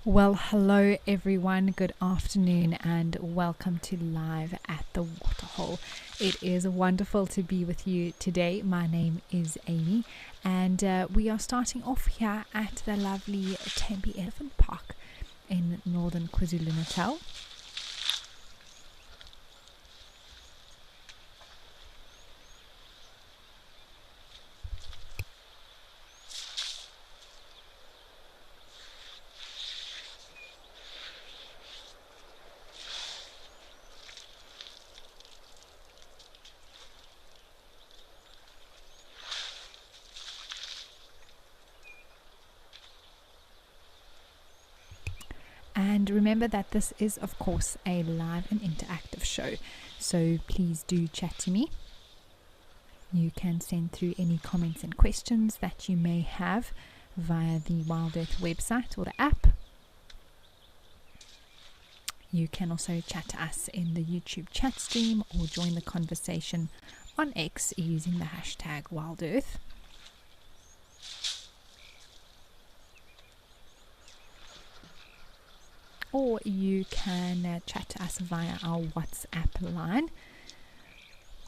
Well, hello everyone, good afternoon, and welcome to Live at the Waterhole. It is wonderful to be with you today. My name is Amy, and we are starting off here at the lovely Tempe Elephant Park in northern KwaZulu-Natal. And remember that this is, of course, a live and interactive show. So please do chat to me. You can send through any comments and questions that you may have via the Wild Earth website or the app. You can also chat to us in the YouTube chat stream or join the conversation on X using the hashtag WildEarth. Or you can chat to us via our WhatsApp line.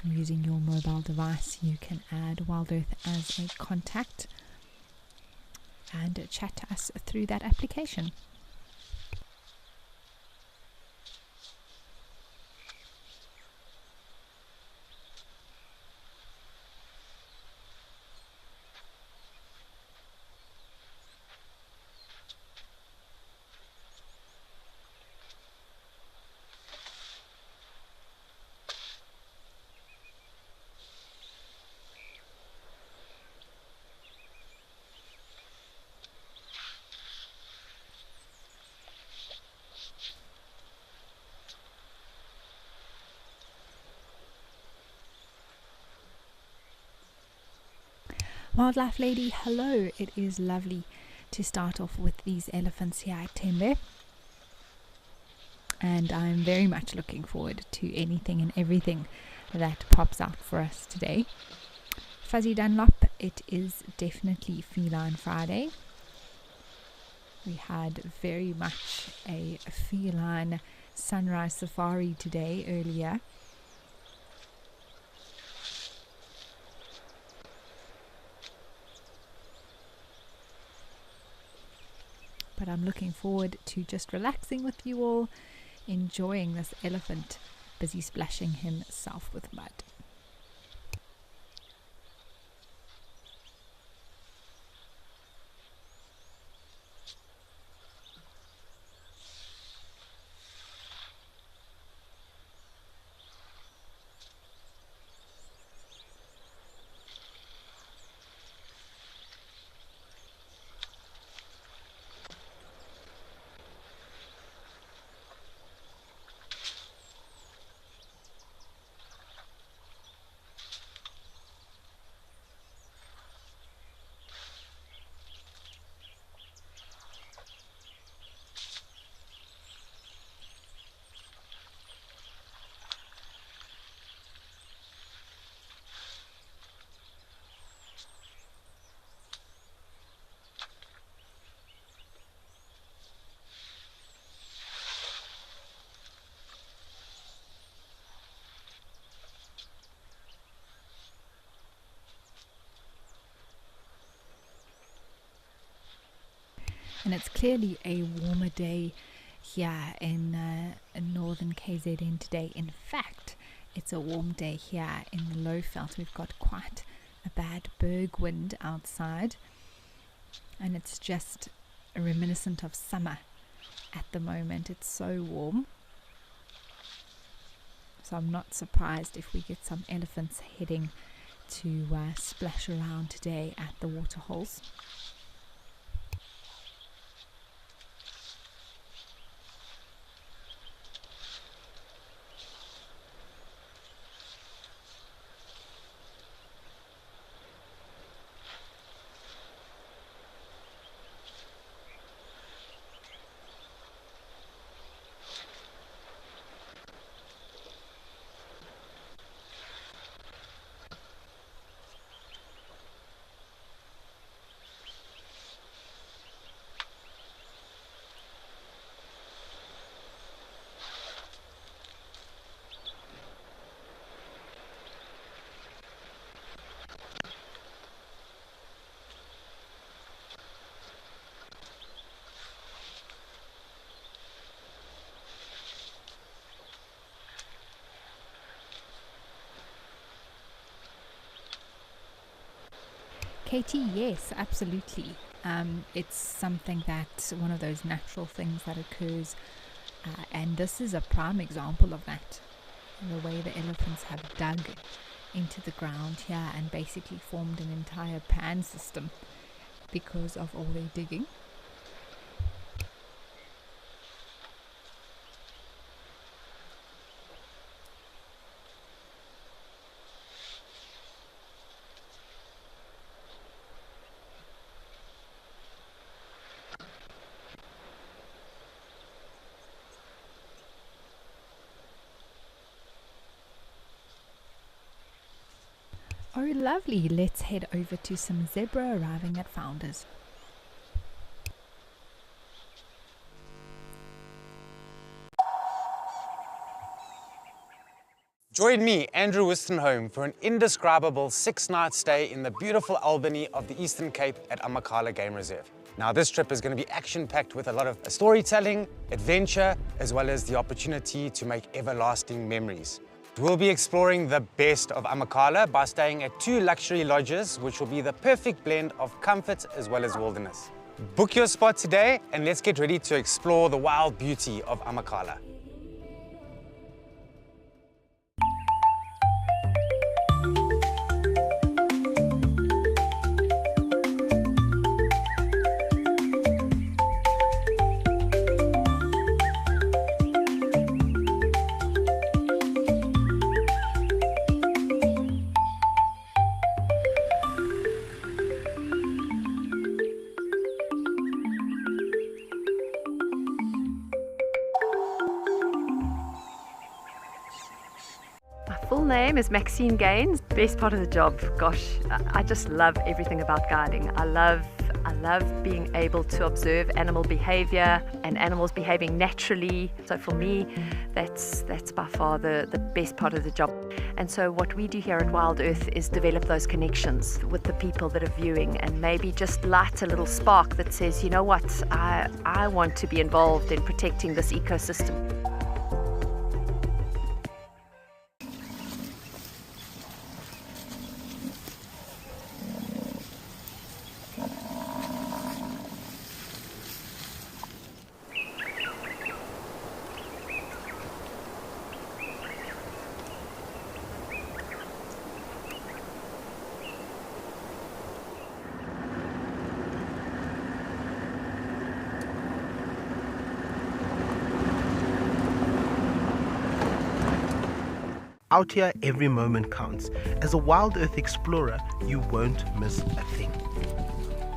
Using your mobile device, you can add Wild Earth as a contact and chat to us through that application. Wildlife Lady, hello. It is lovely to start off with these elephants here at Tembe. And I'm very much looking forward to anything and everything that pops out for us today. Fuzzy Dunlop, it is definitely Feline Friday. We had very much a feline sunrise safari today earlier. But I'm looking forward to just relaxing with you all, enjoying this elephant busy splashing himself with mud. And it's clearly a warmer day here in northern KZN today. In fact, it's a warm day here in the Lowveld. We've got quite a bad berg wind outside, and it's just reminiscent of summer at the moment. It's so warm. So I'm not surprised if we get some elephants heading to splash around today at the waterholes. Katie, yes, absolutely. It's something that one of those natural things that occurs, and this is a prime example of that. The way the elephants have dug into the ground here and basically formed an entire pan system because of all their digging. Oh, lovely. Let's head over to some zebra arriving at Founders. Join me, Andrew Wistenholm, for an indescribable 6-night stay in the beautiful Albany of the Eastern Cape at Amakhala Game Reserve. Now, this trip is going to be action-packed with a lot of storytelling, adventure, as well as the opportunity to make everlasting memories. We'll be exploring the best of Amakhala by staying at 2 luxury lodges, which will be the perfect blend of comfort as well as wilderness. Book your spot today and let's get ready to explore the wild beauty of Amakhala. Full name is Maxine Gaines. Best part of the job, gosh, I just love everything about guiding. I love being able to observe animal behavior and animals behaving naturally. So for me, that's by far the best part of the job. And so what we do here at Wild Earth is develop those connections with the people that are viewing and maybe just light a little spark that says, you know what, I want to be involved in protecting this ecosystem. Out here, every moment counts. As a Wild Earth explorer, you won't miss a thing.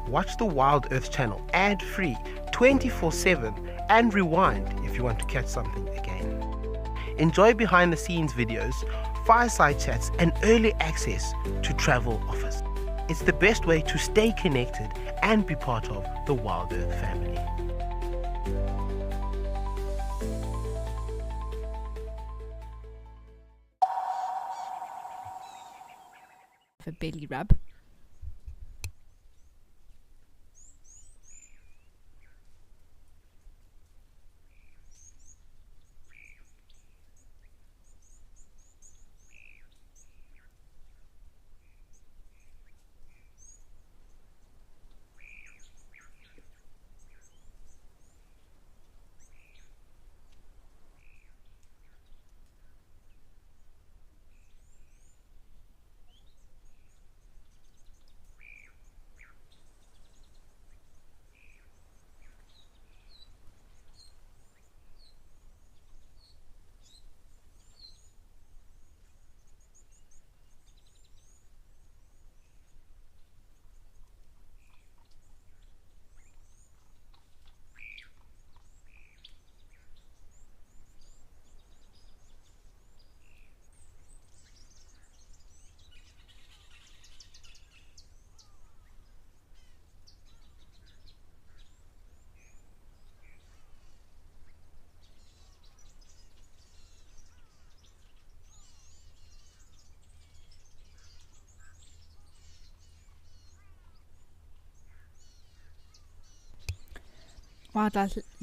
Watch the Wild Earth channel ad-free, 24/7, and rewind if you want to catch something again. Enjoy behind-the-scenes videos, fireside chats, and early access to travel offers. It's the best way to stay connected and be part of the Wild Earth family. For belly rub.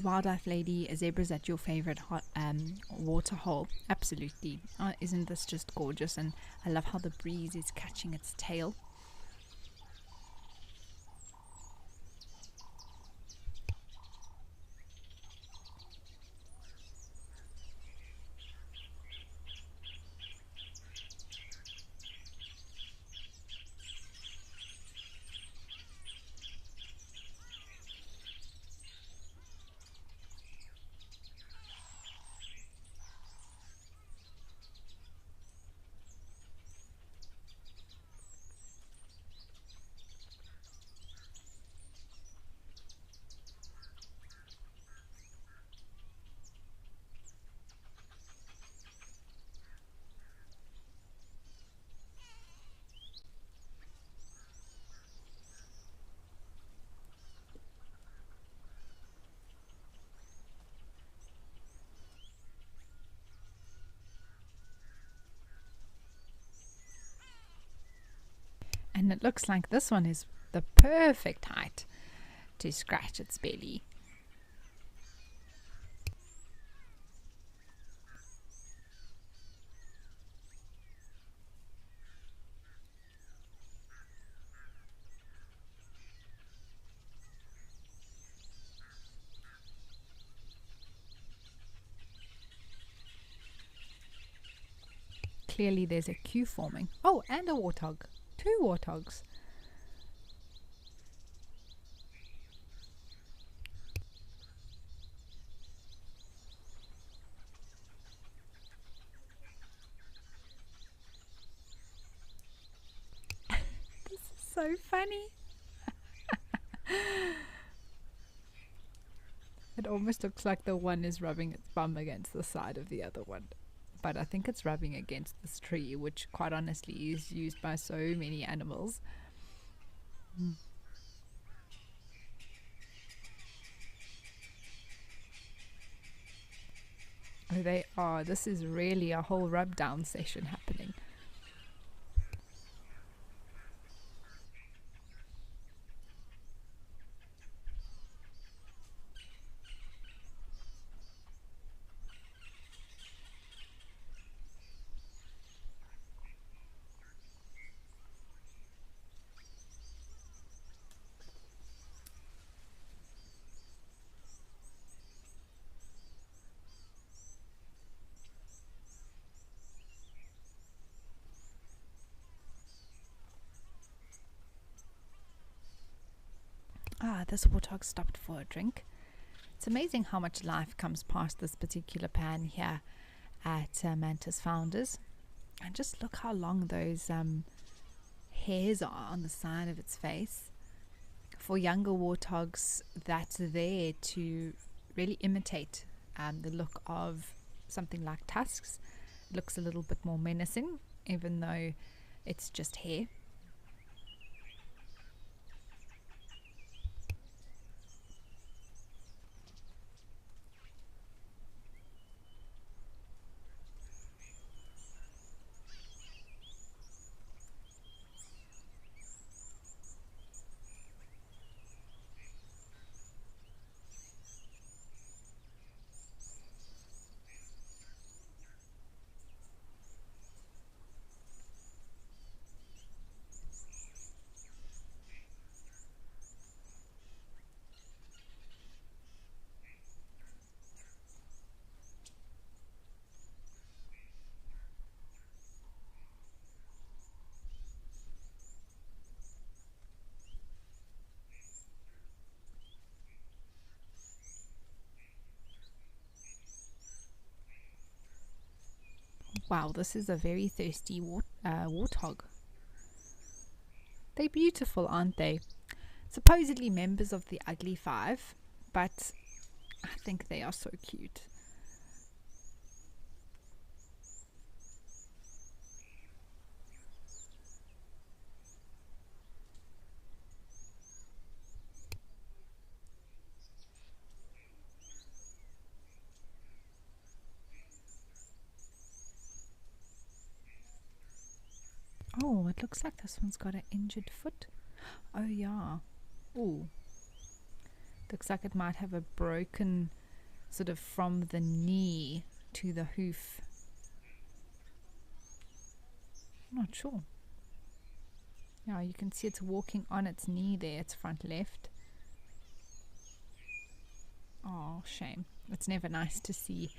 Wildlife lady, zebras at your favorite waterhole. Absolutely. Isn't this just gorgeous? And I love how the breeze is catching its tail. And it looks like this one is the perfect height to scratch its belly. Clearly there's a queue forming. Oh, and a warthog. 2 warthogs. This is so funny. It almost looks like the one is rubbing its bum against the side of the other one. But I think it's rubbing against this tree, which quite honestly is used by so many animals. Oh, they are. This is really a whole rub down session happening. This warthog stopped for a drink. It's amazing how much life comes past this particular pan here at Mantis Founders. And just look how long those hairs are on the side of its face. For younger warthogs, that's there to really imitate the look of something like tusks. It looks a little bit more menacing, even though it's just hair. Wow, this is a very thirsty warthog. They're beautiful, aren't they? Supposedly members of the Ugly Five, but I think they are so cute. Oh, it looks like this one's got an injured foot. Oh, yeah. Oh. Looks like it might have a broken sort of from the knee to the hoof. I'm not sure. Yeah, you can see it's walking on its knee there, its front left. Oh, shame. It's never nice to see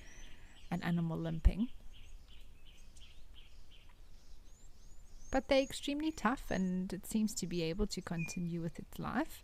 an animal limping. But they're extremely tough and it seems to be able to continue with its life.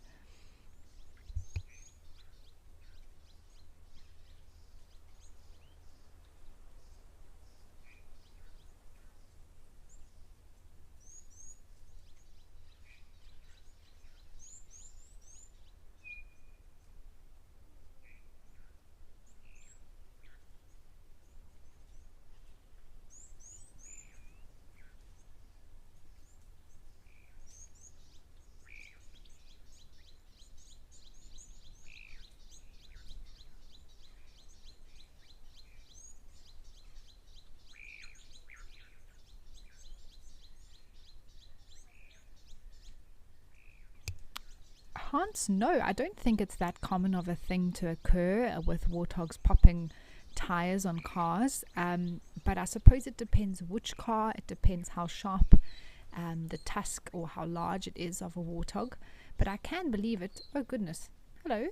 chance? No, I don't think it's that common of a thing to occur with warthogs popping tires on cars. But I suppose it depends which car. It depends how sharp the tusk or how large it is of a warthog. But I can believe it. Oh goodness. Hello.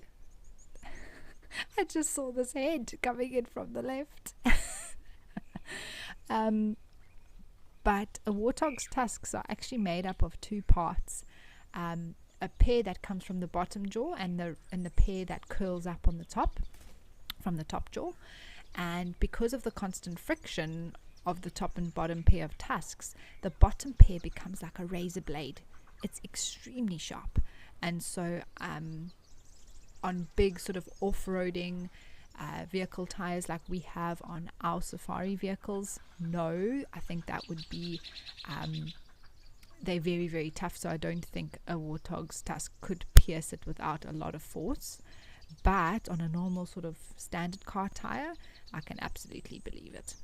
I just saw this head coming in from the left. But a warthog's tusks are actually made up of two parts. A pair that comes from the bottom jaw and the pair that curls up on the top, from the top jaw. And because of the constant friction of the top and bottom pair of tusks, the bottom pair becomes like a razor blade. It's extremely sharp. And so on big sort of off-roading vehicle tires like we have on our safari vehicles, no, I think that would be they're very, very tough, so I don't think a warthog's tusk could pierce it without a lot of force. But on a normal sort of standard car tire, I can absolutely believe it.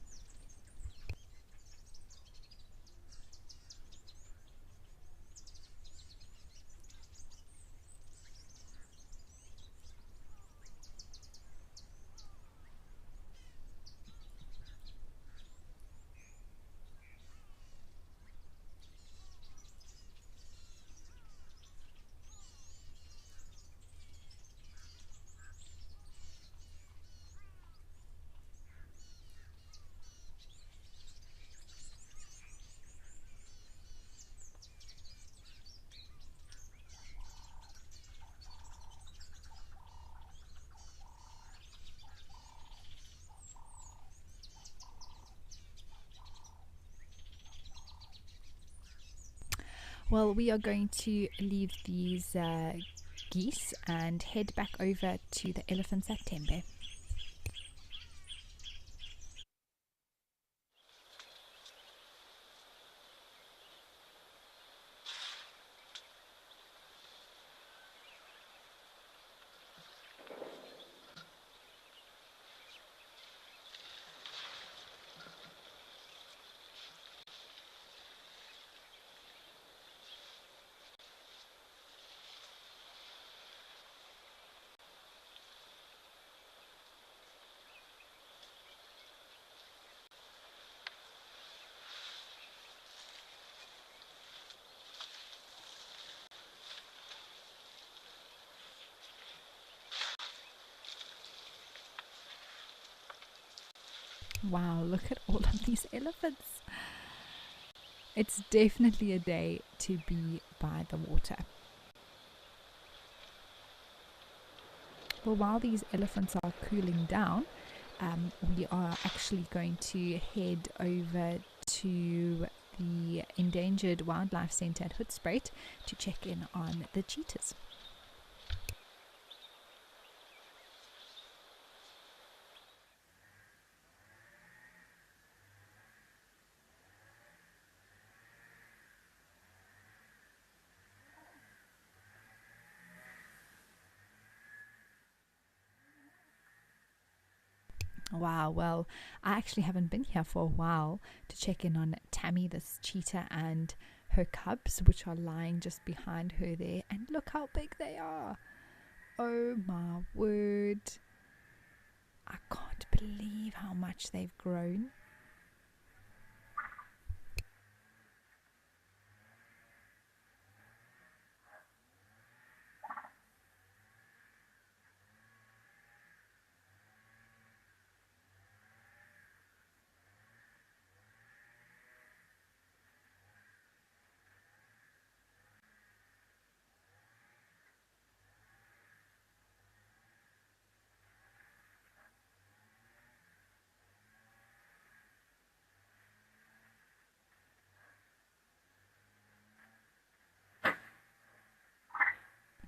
Well, we are going to leave these geese and head back over to the elephants at Tembe. Wow, look at all of these elephants. It's definitely a day to be by the water. Well, while these elephants are cooling down, we are actually going to head over to the Endangered Wildlife Centre at Hoedspruit to check in on the cheetahs. Wow, well, I actually haven't been here for a while to check in on Tammy, this cheetah, and her cubs, which are lying just behind her there. And look how big they are. Oh my word. I can't believe how much they've grown.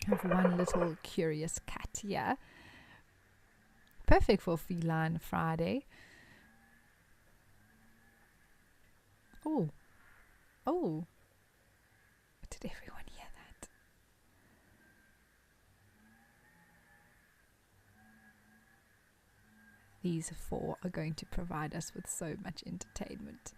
I have one little curious cat here. Perfect for Feline Friday. Oh. Oh. Did everyone hear that? These four are going to provide us with so much entertainment.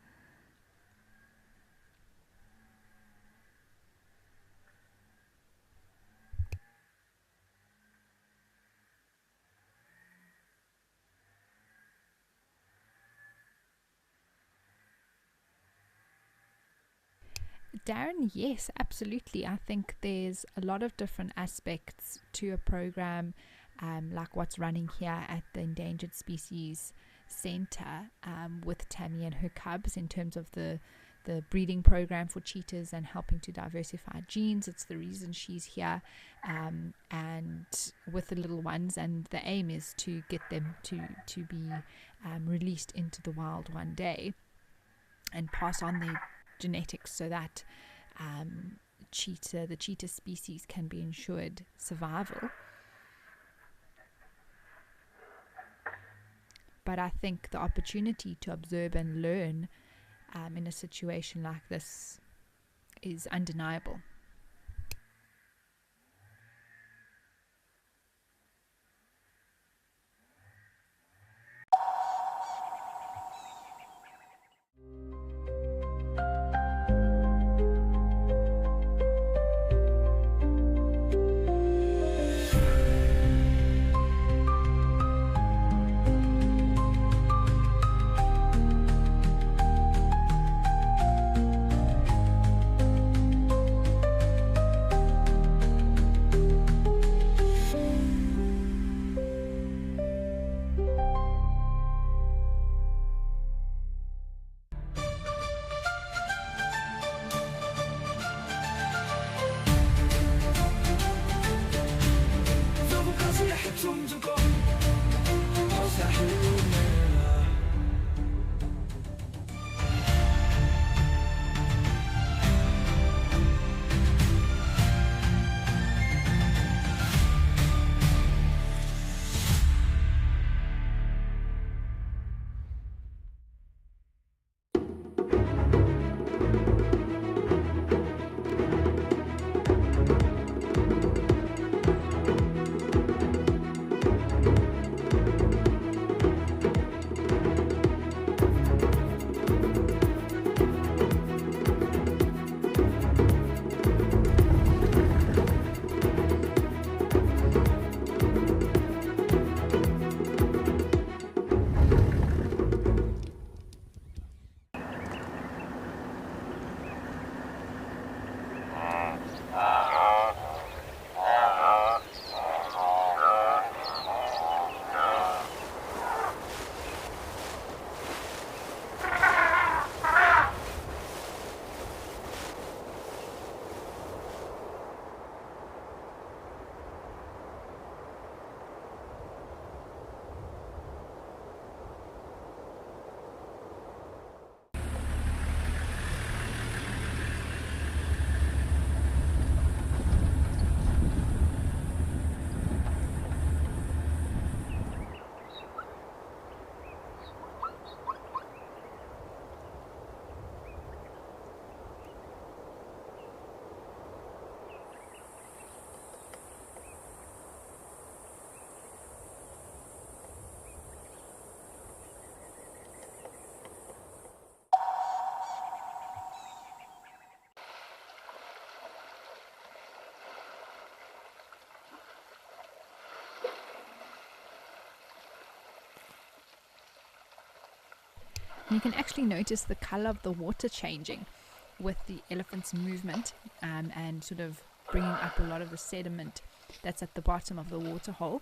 Darren, yes, absolutely. I think there's a lot of different aspects to a program like what's running here at the Endangered Species Center with Tammy and her cubs in terms of the breeding program for cheetahs and helping to diversify genes. It's the reason she's here, and with the little ones, and the aim is to get them to be released into the wild one day and pass on their genetics so that the cheetah species can be ensured survival. But I think the opportunity to observe and learn in a situation like this is undeniable. You can actually notice the color of the water changing with the elephant's movement and sort of bringing up a lot of the sediment that's at the bottom of the water hole.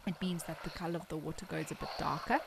It means that the color of the water goes a bit darker.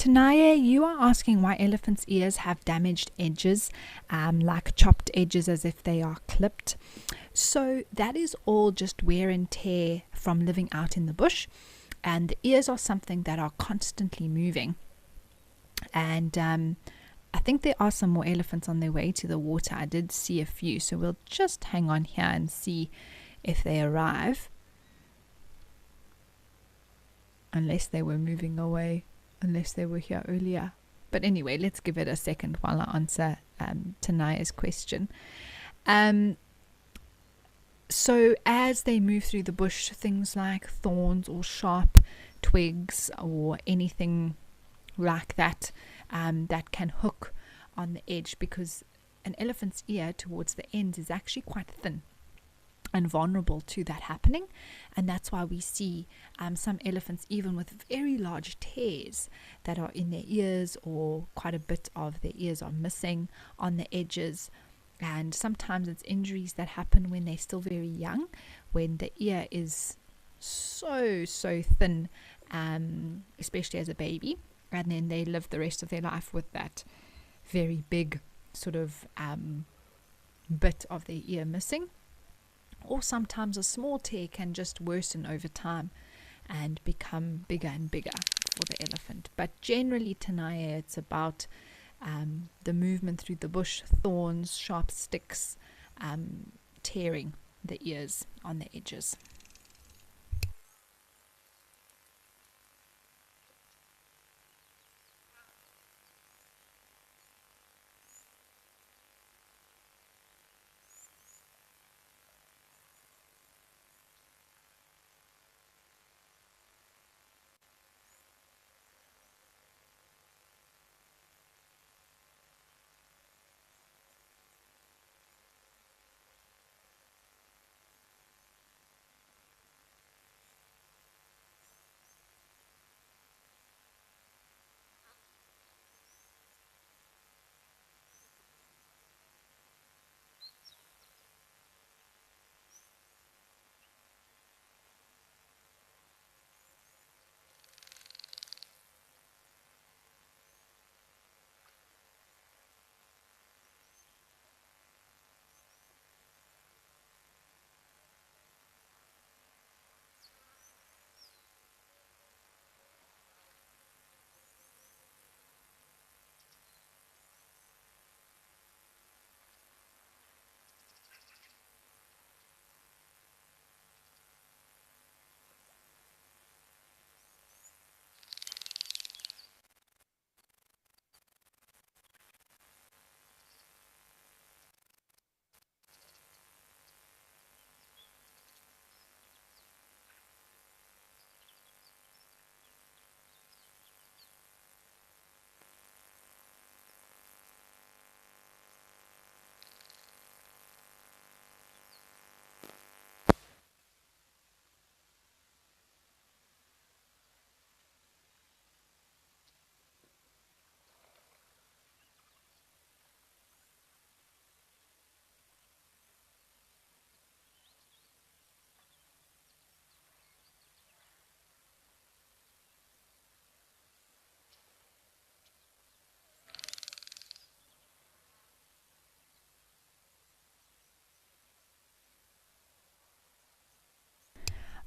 Tanaya, you are asking why elephants' ears have damaged edges, like chopped edges as if they are clipped. So that is all just wear and tear from living out in the bush, and the ears are something that are constantly moving. And I think there are some more elephants on their way to the water. I did see a few, so we'll just hang on here and see if they arrive. Unless they were moving away, unless they were here earlier. But anyway, let's give it a second while I answer Tanaya's question. So as they move through the bush, things like thorns or sharp twigs or anything like that, that can hook on the edge, because an elephant's ear towards the ends is actually quite thin and vulnerable to that happening. And that's why we see some elephants even with very large tears that are in their ears, or quite a bit of their ears are missing on the edges. And sometimes it's injuries that happen when they're still very young, when the ear is so thin, especially as a baby, and then they live the rest of their life with that very big sort of bit of their ear missing. Or sometimes a small tear can just worsen over time and become bigger and bigger for the elephant. But generally, Tanaya, it's about the movement through the bush, thorns, sharp sticks, tearing the ears on the edges.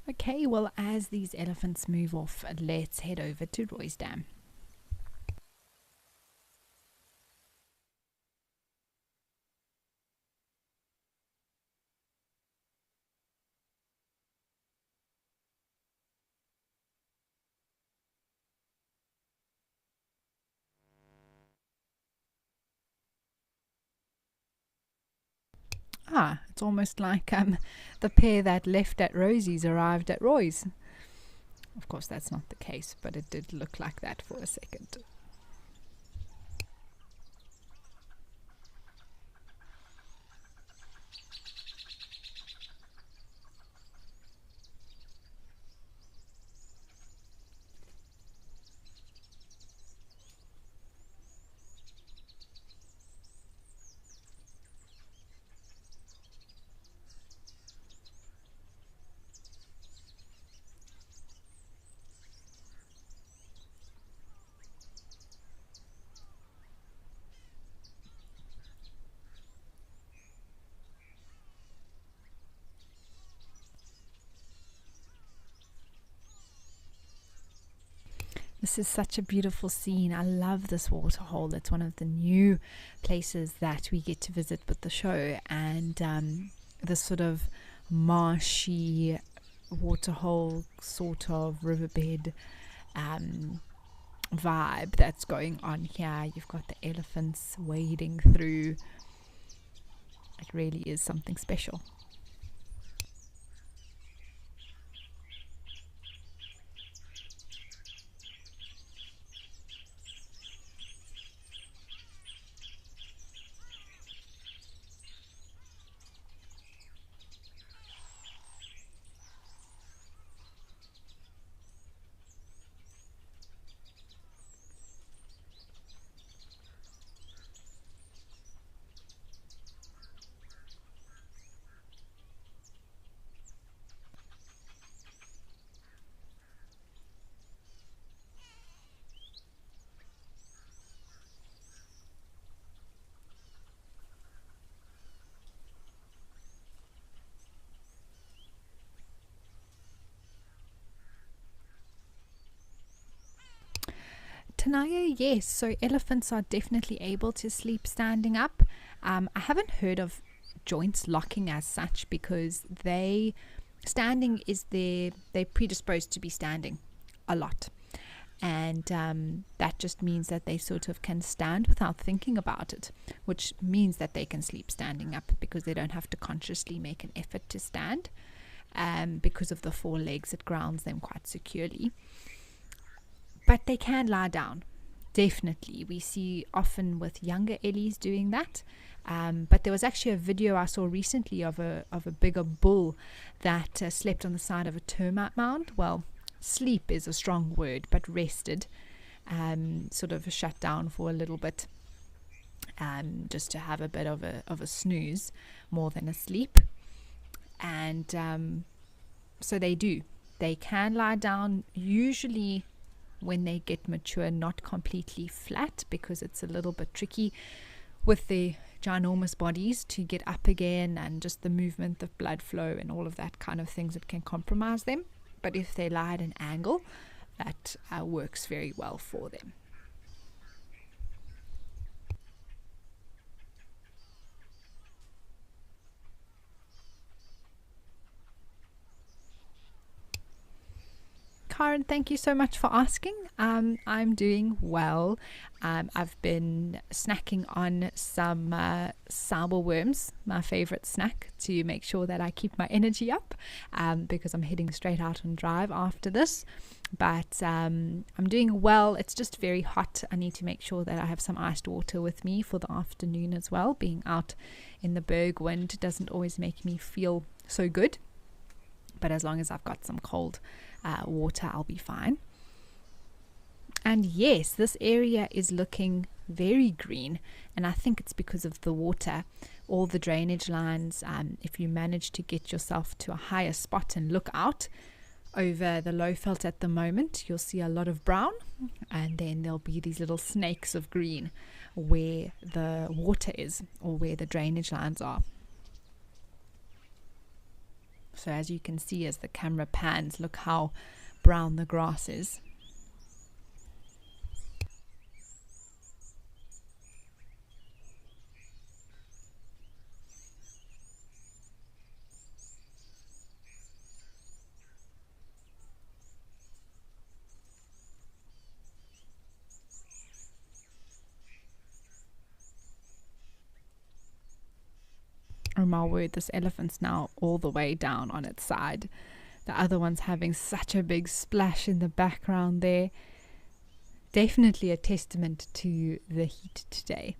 Okay, well, as these elephants move off, let's head over to Roy's Dam. Ah, it's almost like the pair that left at Rosie's arrived at Roy's. Of course, that's not the case, but it did look like that for a second. This is such a beautiful scene. I love this waterhole. It's one of the new places that we get to visit with the show, and this sort of marshy waterhole sort of riverbed vibe that's going on here. You've got the elephants wading through. It really is something special. Tanaya, yes, so elephants are definitely able to sleep standing up. I haven't heard of joints locking as such, because they're predisposed to be standing a lot, and that just means that they sort of can stand without thinking about it, which means that they can sleep standing up because they don't have to consciously make an effort to stand. Because of the four legs, it grounds them quite securely. But they can lie down, definitely. We see often with younger ellies doing that. But there was actually a video I saw recently of a bigger bull that slept on the side of a termite mound. Well, sleep is a strong word, but rested, sort of shut down for a little bit, just to have a bit of a snooze more than a sleep. And so they can lie down, usually when they get mature, not completely flat, because it's a little bit tricky with their ginormous bodies to get up again, and just the movement of blood flow and all of that kind of things, it can compromise them. But if they lie at an angle, that works very well for them. Karen, thank you so much for asking. I'm doing well. I've been snacking on some sambal worms, my favorite snack, to make sure that I keep my energy up, because I'm heading straight out on drive after this. But I'm doing well. It's just very hot. I need to make sure that I have some iced water with me for the afternoon as well. Being out in the Berg wind doesn't always make me feel so good. But as long as I've got some cold water, I'll be fine. And yes, this area is looking very green, and I think it's because of the water. All the drainage lines, if you manage to get yourself to a higher spot and look out over the Lowveld at the moment, you'll see a lot of brown, and then there'll be these little snakes of green where the water is, or where the drainage lines are. So as you can see, as the camera pans, look how brown the grass is. Oh my word, this elephant's now all the way down on its side. The other one's having such a big splash in the background there. Definitely a testament to the heat today.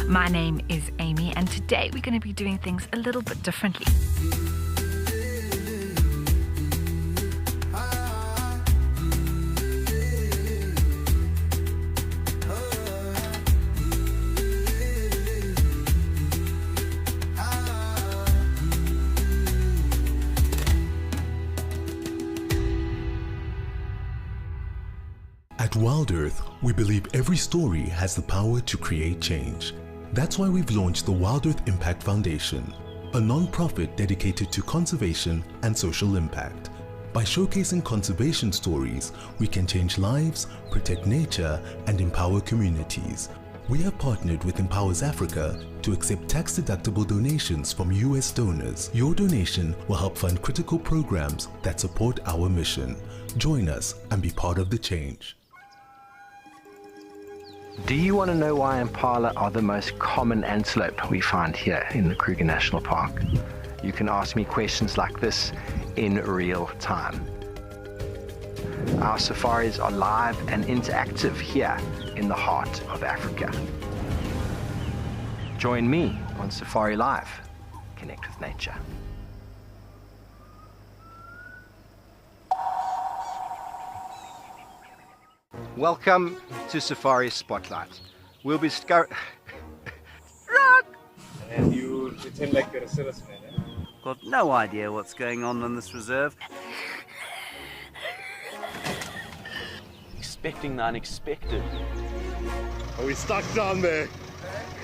My name is Amy, and today we're going to be doing things a little bit differently. At Wild Earth, we believe every story has the power to create change. That's why we've launched the Wild Earth Impact Foundation, a non-profit dedicated to conservation and social impact. By showcasing conservation stories, we can change lives, protect nature, and empower communities. We have partnered with Empowers Africa to accept tax-deductible donations from US donors. Your donation will help fund critical programs that support our mission. Join us and be part of the change. Do you want to know why impala are the most common antelope we find here in the Kruger National Park? You can ask me questions like this in real time. Our safaris are live and interactive here in the heart of Africa. Join me on Safari Live. Connect with nature. Welcome to Safari Spotlight. We'll be And you pretend like you're a salesman, eh? Got no idea what's going on in this reserve. Expecting the unexpected. Are we stuck down there?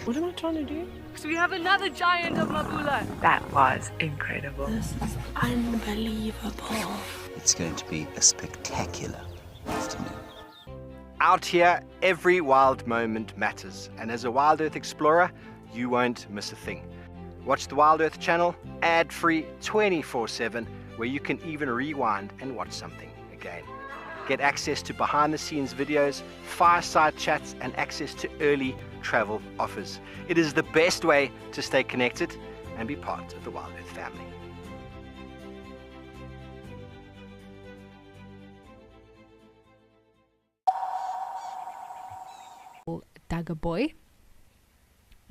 What am I trying to do? So we have another giant of Mabula. That was incredible. This is unbelievable. It's going to be a spectacular afternoon. Out here, every wild moment matters, and as a Wild Earth explorer, you won't miss a thing. Watch the Wild Earth channel, ad-free 24/7, where you can even rewind and watch something again. Get access to behind-the-scenes videos, fireside chats, and access to early travel offers. It is the best way to stay connected and be part of the Wild Earth family. Dagga boy.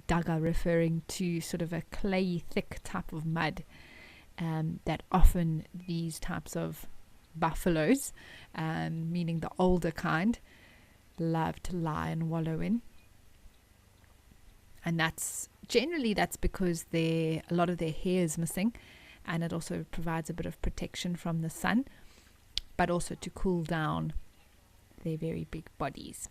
Dagga referring to sort of a clayey, thick type of mud that often these types of buffaloes, meaning the older kind, love to lie and wallow in. And that's because a lot of their hair is missing, and it also provides a bit of protection from the sun, but also to cool down their very big bodies.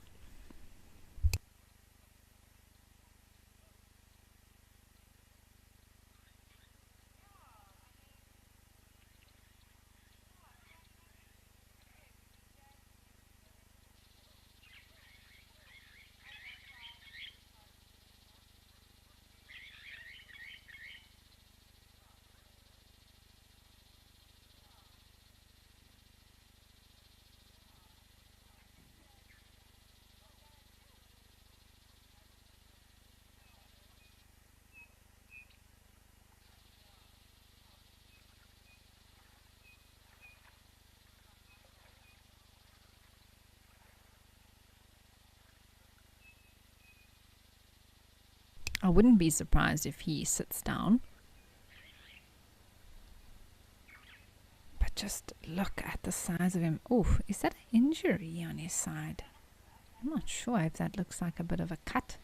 I wouldn't be surprised if he sits down. But just look at the size of him. Oh, is that an injury on his side? I'm not sure if that looks like a bit of a cut.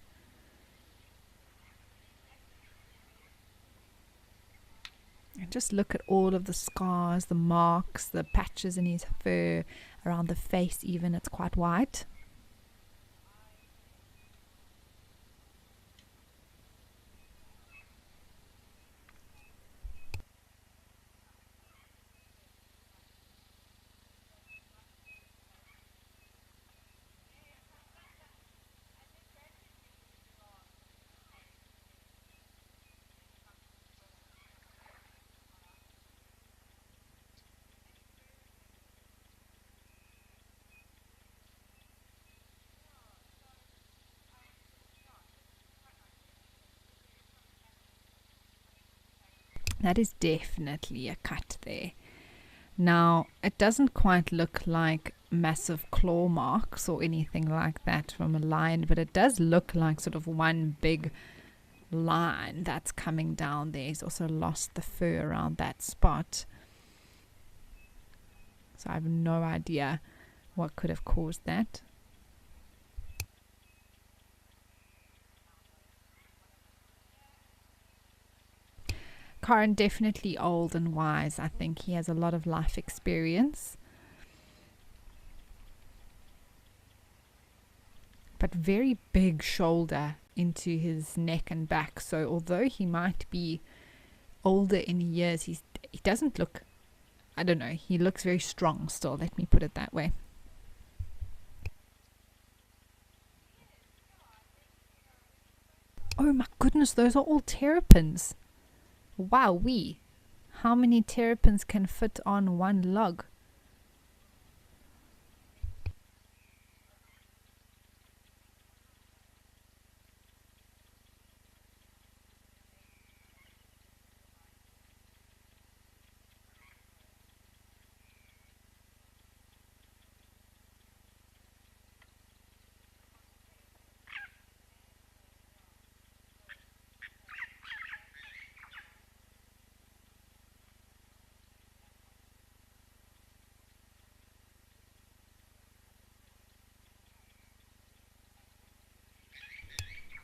And just look at all of the scars, the marks, the patches in his fur, around the face even. It's quite white. That is definitely a cut there. Now, it doesn't quite look like massive claw marks or anything like that from a lion, but it does look like sort of one big line that's coming down there. He's also lost the fur around that spot. So I have no idea what could have caused that. Karen, definitely old and wise. I think he has a lot of life experience. but very big shoulder into his neck and back. So although he might be older in years, he doesn't look, I don't know, he looks very strong still, let me put it that way. Oh my goodness, those are all terrapins. Wowee. How many terrapins can fit on one log?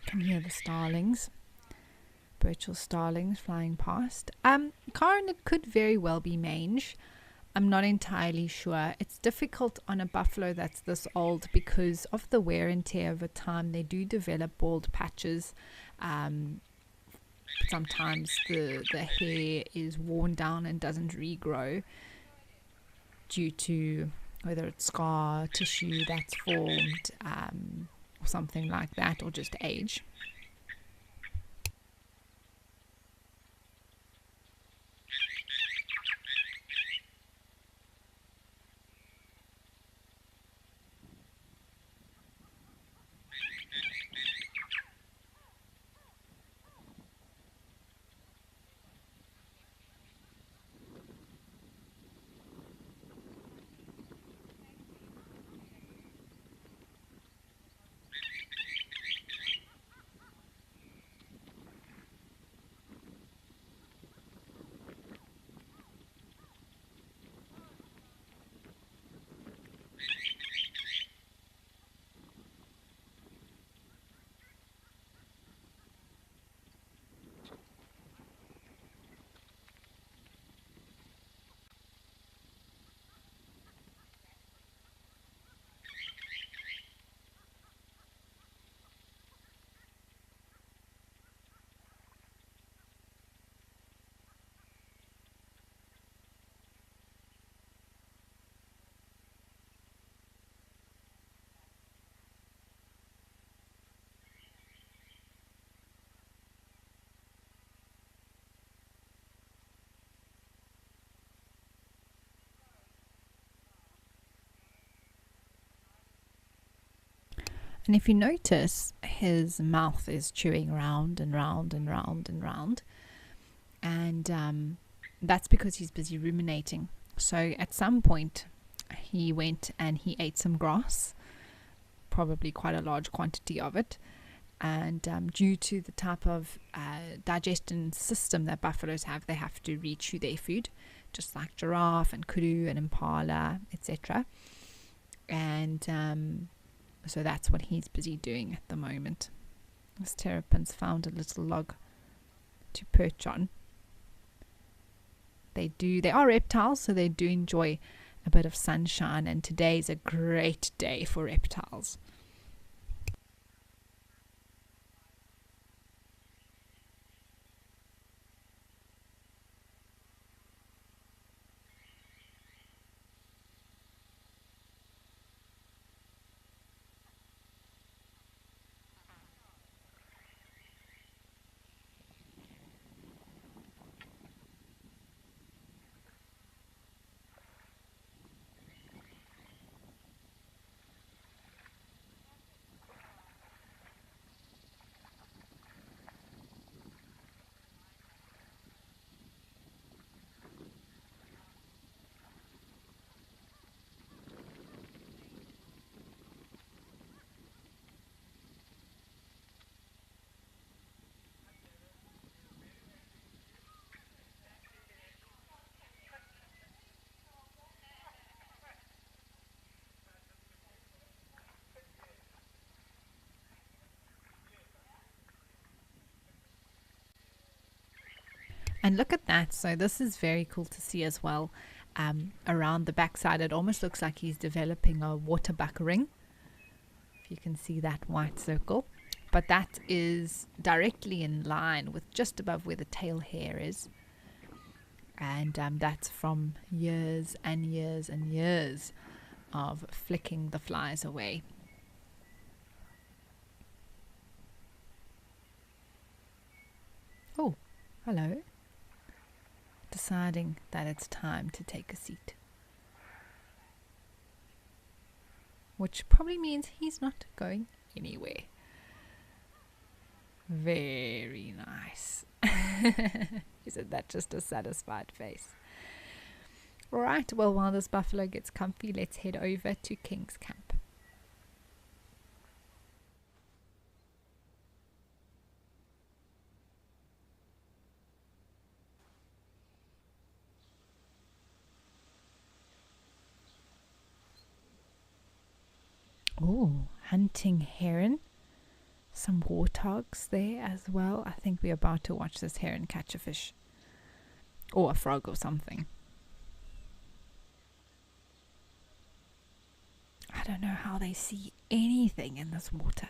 Can hear the starlings, Birchall starlings flying past. Karen, it could very well be mange. I'm not entirely sure. It's difficult on a buffalo that's this old because of the wear and tear over time. They do develop bald patches. Sometimes the hair is worn down and doesn't regrow due to whether it's scar tissue that's formed, or something like that, or just age. And if you notice, his mouth is chewing round and round and round and round. And that's because he's busy ruminating. So at some point, he went and he ate some grass, probably quite a large quantity of it. And due to the type of digestion system that buffaloes have, they have to rechew their food, just like giraffe and kudu and impala, etc. And so that's what he's busy doing at the moment. This terrapin's found a little log to perch on. They are reptiles, so they do enjoy a bit of sunshine, and today is a great day for reptiles. And look at that. So this is very cool to see as well. Around the backside, it almost looks like he's developing a water buck ring. If if you can see that white circle. But that is directly in line with just above where the tail hair is. And that's from years and years and years of flicking the flies away. Oh, hello. Deciding that it's time to take a seat. Which probably means he's not going anywhere. Very nice. Isn't that just a satisfied face? Alright, well, while this buffalo gets comfy, let's head over to King's Camp. Oh, hunting heron. Some warthogs there as well. I think we're about to watch this heron catch a fish. Or a frog or something. I don't know how they see anything in this water.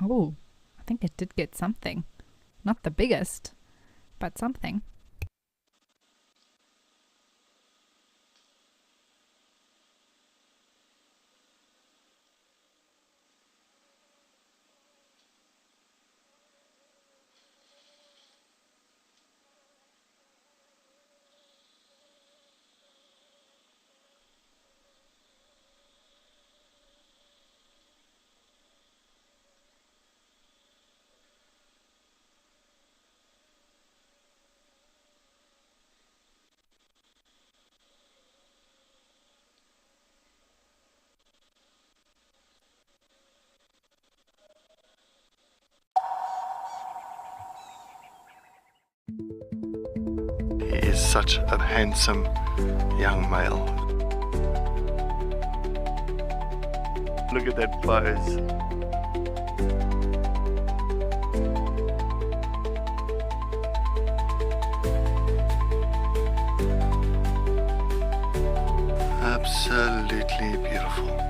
Oh, I think it did get something. Not the biggest, but something. He is such a handsome young male. Look at that pose. Absolutely beautiful.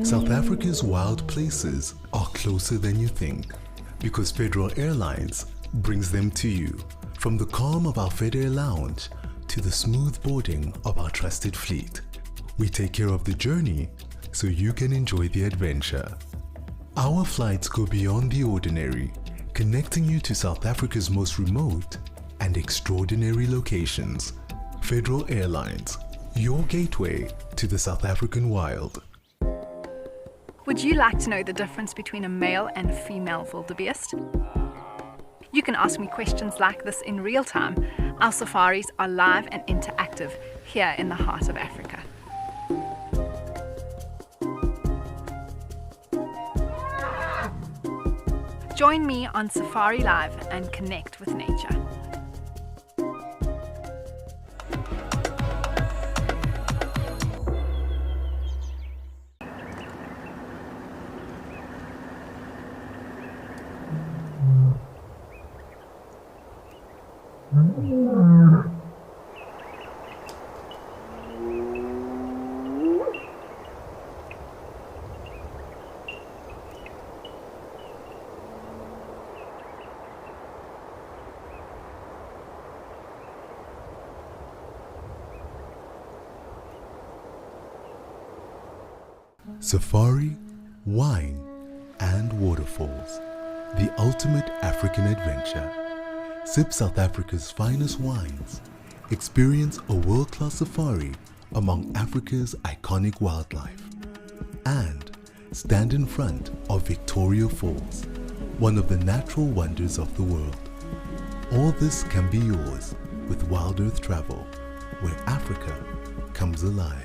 South Africa's wild places are closer than you think, because Federal Airlines brings them to you. From the calm of our FedAir lounge to the smooth boarding of our trusted fleet, we take care of the journey so you can enjoy the adventure. Our flights go beyond the ordinary, connecting you to South Africa's most remote and extraordinary locations. Federal Airlines, your gateway to the South African wild. Would you like to know the difference between a male and female wildebeest? You can ask me questions like this in real time. Our safaris are live and interactive here in the heart of Africa. Join me on Safari Live and connect with nature. Safari, wine, and waterfalls. The ultimate African adventure. Sip South Africa's finest wines. Experience a world-class safari among Africa's iconic wildlife. And stand in front of Victoria Falls, one of the natural wonders of the world. All this can be yours with Wild Earth Travel, where Africa comes alive.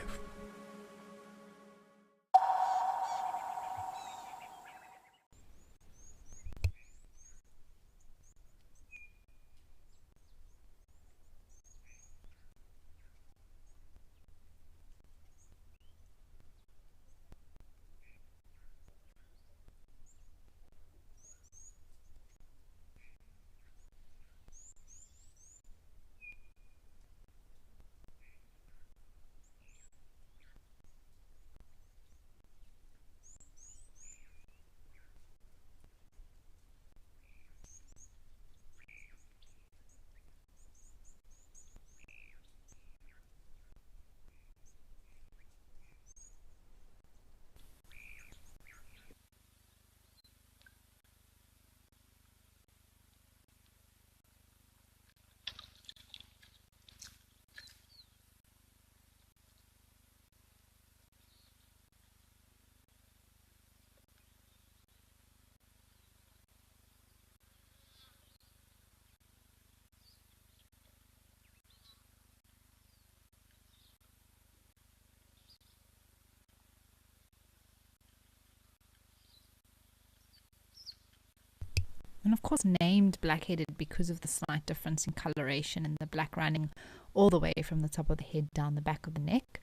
And of course named black-headed because of the slight difference in coloration and the black running all the way from the top of the head down the back of the neck.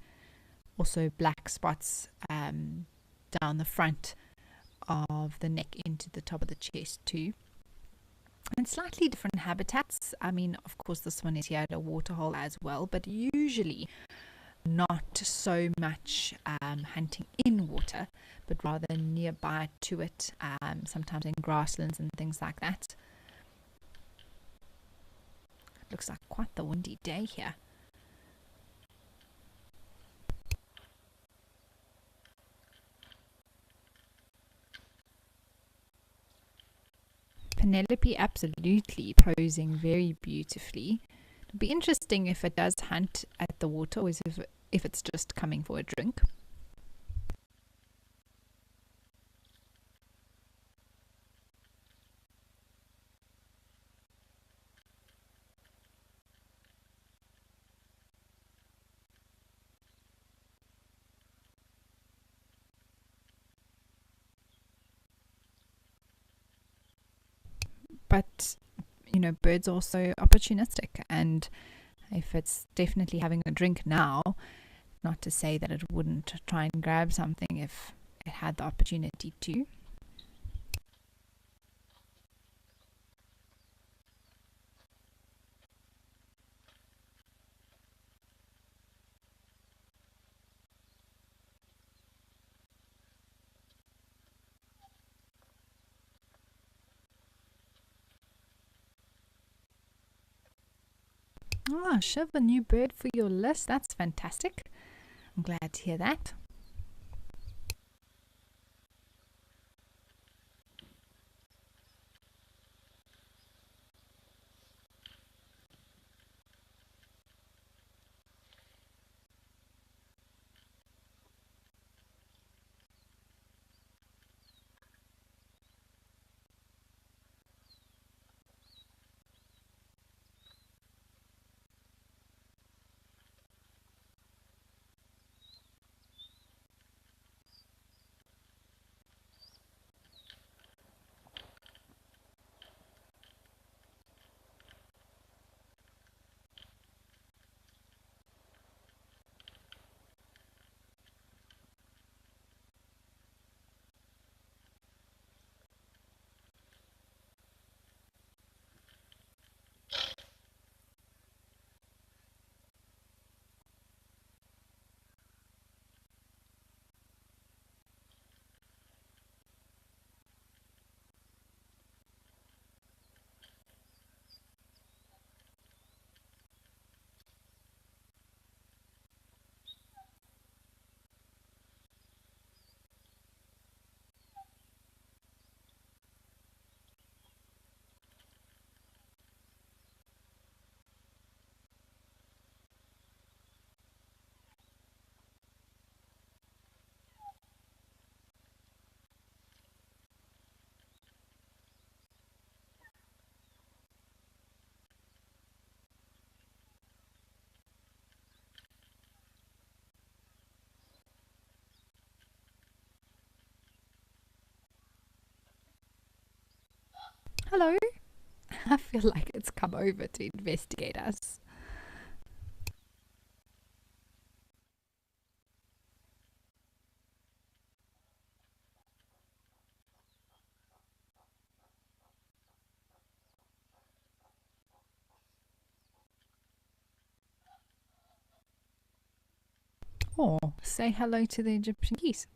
Also black spots down the front of the neck into the top of the chest too. And slightly different habitats. I mean, of course this one is here at a waterhole as well, but usually not so much hunting in water, but rather nearby to it, sometimes in grasslands and things like that. It looks like quite the windy day here. Penelope absolutely posing very beautifully. It'll be interesting if it does hunt at the water, or if it's just coming for a drink. But, you know, birds are also opportunistic, and if it's definitely having a drink now, not to say that it wouldn't try and grab something if it had the opportunity to. Ah, Shiv, a new bird for your list. That's fantastic. I'm glad to hear that. Hello? I feel like it's come over to investigate us. Or say hello to the Egyptian geese.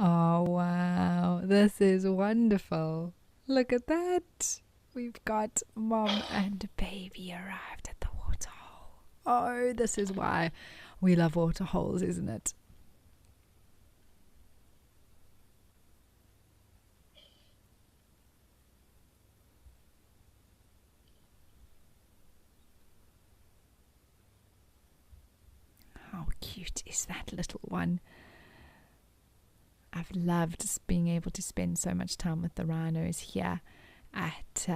Oh, wow. This is wonderful. Look at that. We've got mom and baby arrived at the waterhole. Oh, this is why we love waterholes, isn't it? How cute is that little one? I've loved being able to spend so much time with the rhinos here at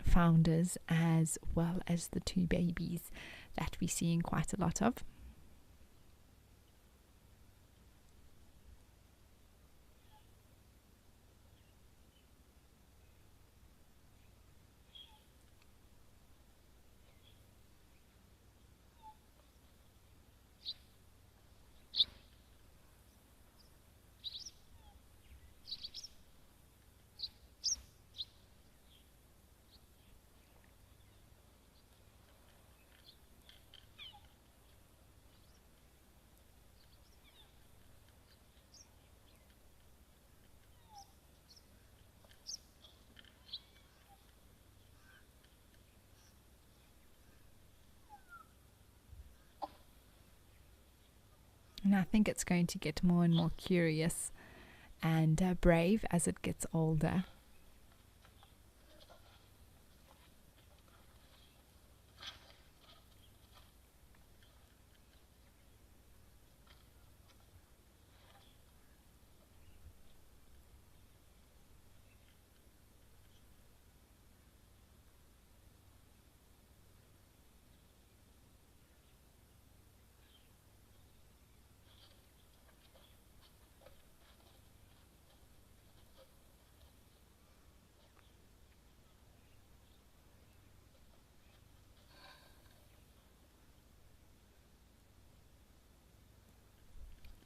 Founders, as well as the two babies that we're seeing quite a lot of. And I think it's going to get more and more curious and brave as it gets older.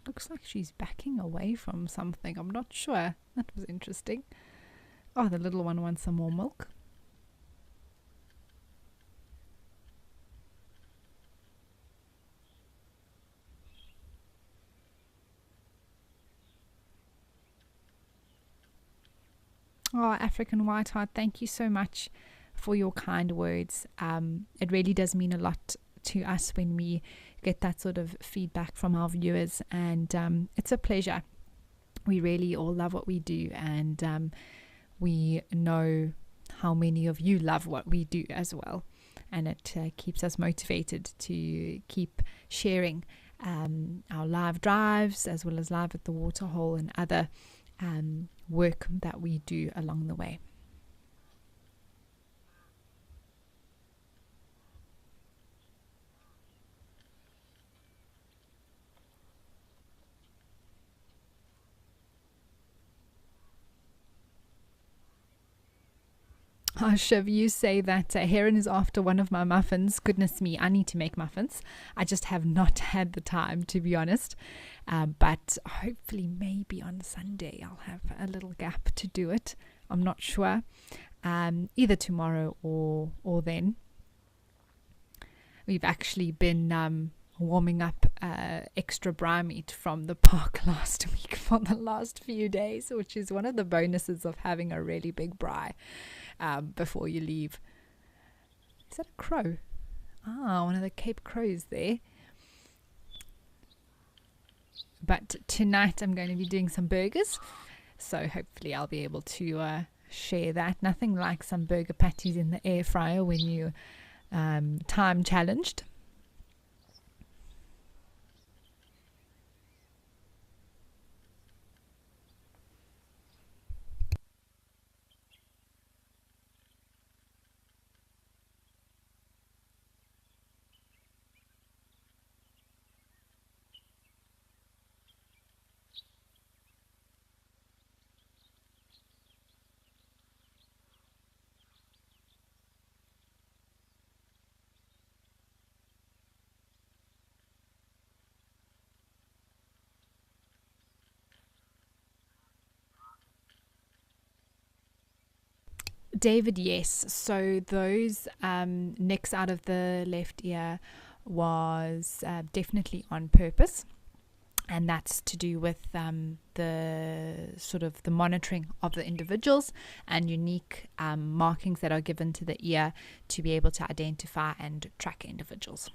Looks like she's backing away from something. I'm not sure. That was interesting. Oh, the little one wants some more milk. Oh, African Whiteheart, thank you so much for your kind words. It really does mean a lot to us when we get that sort of feedback from our viewers, and it's a pleasure. We really all love what we do, and we know how many of you love what we do as well. And it keeps us motivated to keep sharing our live drives, as well as live at the waterhole and other work that we do along the way. Oh, Shiv, you say that Heron is after one of my muffins. Goodness me, I need to make muffins. I just have not had the time, to be honest. But hopefully maybe on Sunday I'll have a little gap to do it. I'm not sure. Either tomorrow or then. We've actually been warming up extra braai meat from the park last week for the last few days, which is one of the bonuses of having a really big braai before you leave. Is that a crow? Ah, one of the Cape Crows there. But tonight I'm going to be doing some burgers, so hopefully I'll be able to share that. Nothing like some burger patties in the air fryer when you time challenged. David, yes. So those nicks out of the left ear was definitely on purpose, and that's to do with the sort of the monitoring of the individuals and unique markings that are given to the ear to be able to identify and track individuals.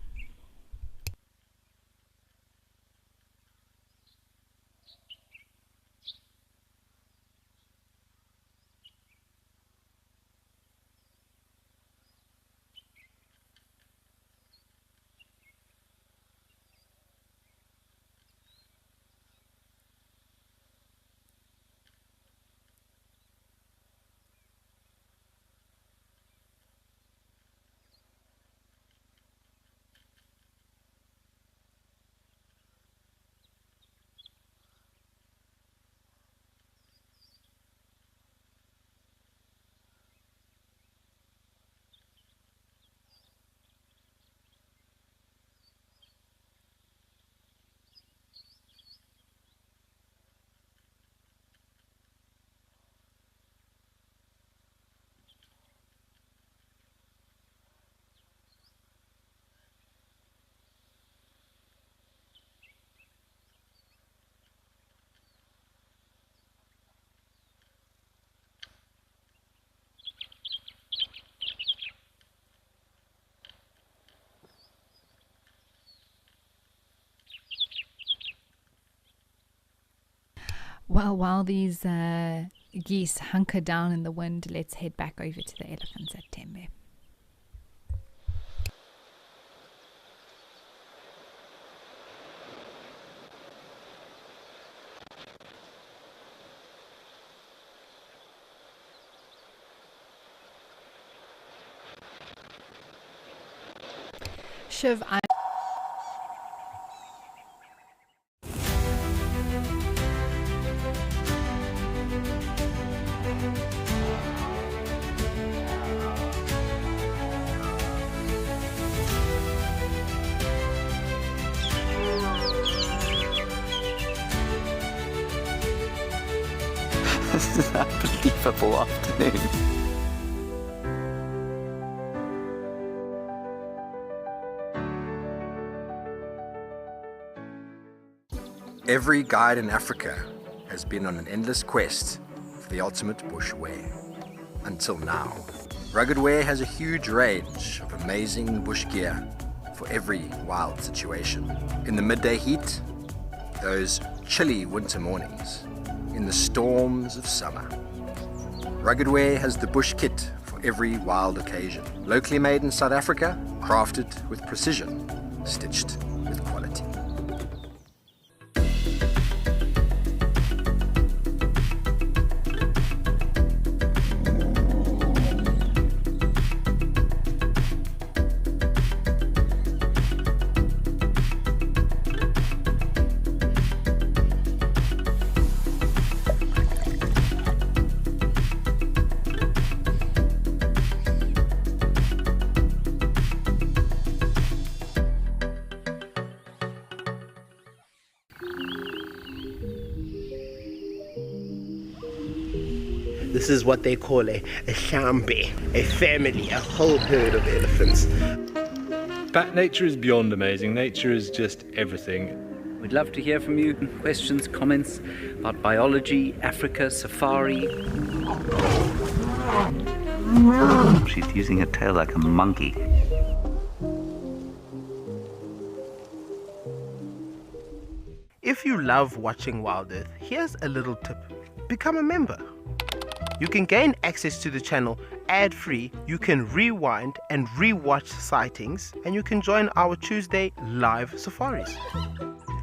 Well, while these geese hunker down in the wind, let's head back over to the elephants at Tembe. Shiv, This is an unbelievable afternoon. Every guide in Africa has been on an endless quest for the ultimate bush wear. Until now, Rugged Wear has a huge range of amazing bush gear for every wild situation. In the midday heat, those chilly winter mornings, in the storms of summer. Rugged Wear has the bush kit for every wild occasion. Locally made in South Africa, crafted with precision, stitched with quality. This is what they call a shambe, a family, a whole herd of elephants. But nature is beyond amazing. Nature is just everything. We'd love to hear from you. Questions, comments about biology, Africa, safari. She's using her tail like a monkey. If you love watching Wild Earth, here's a little tip. Become a member. You can gain access to the channel ad-free, you can rewind and re-watch sightings, and you can join our Tuesday live safaris.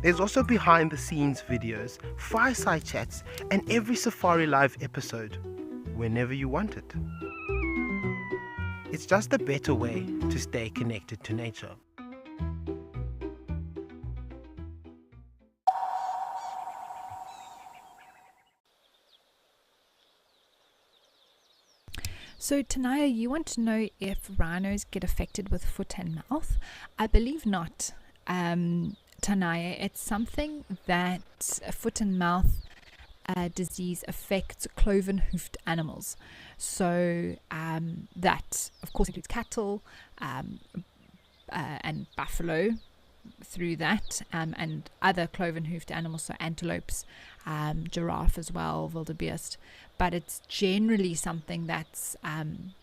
There's also behind the scenes videos, fireside chats, and every Safari Live episode, whenever you want it. It's just a better way to stay connected to nature. So Tanaya, you want to know if rhinos get affected with foot and mouth? I believe not. Tanaya, it's something that foot and mouth disease affects cloven-hoofed animals. So that, of course, includes cattle and buffalo through that, and other cloven-hoofed animals, so antelopes, giraffe as well, wildebeest. But it's generally something that's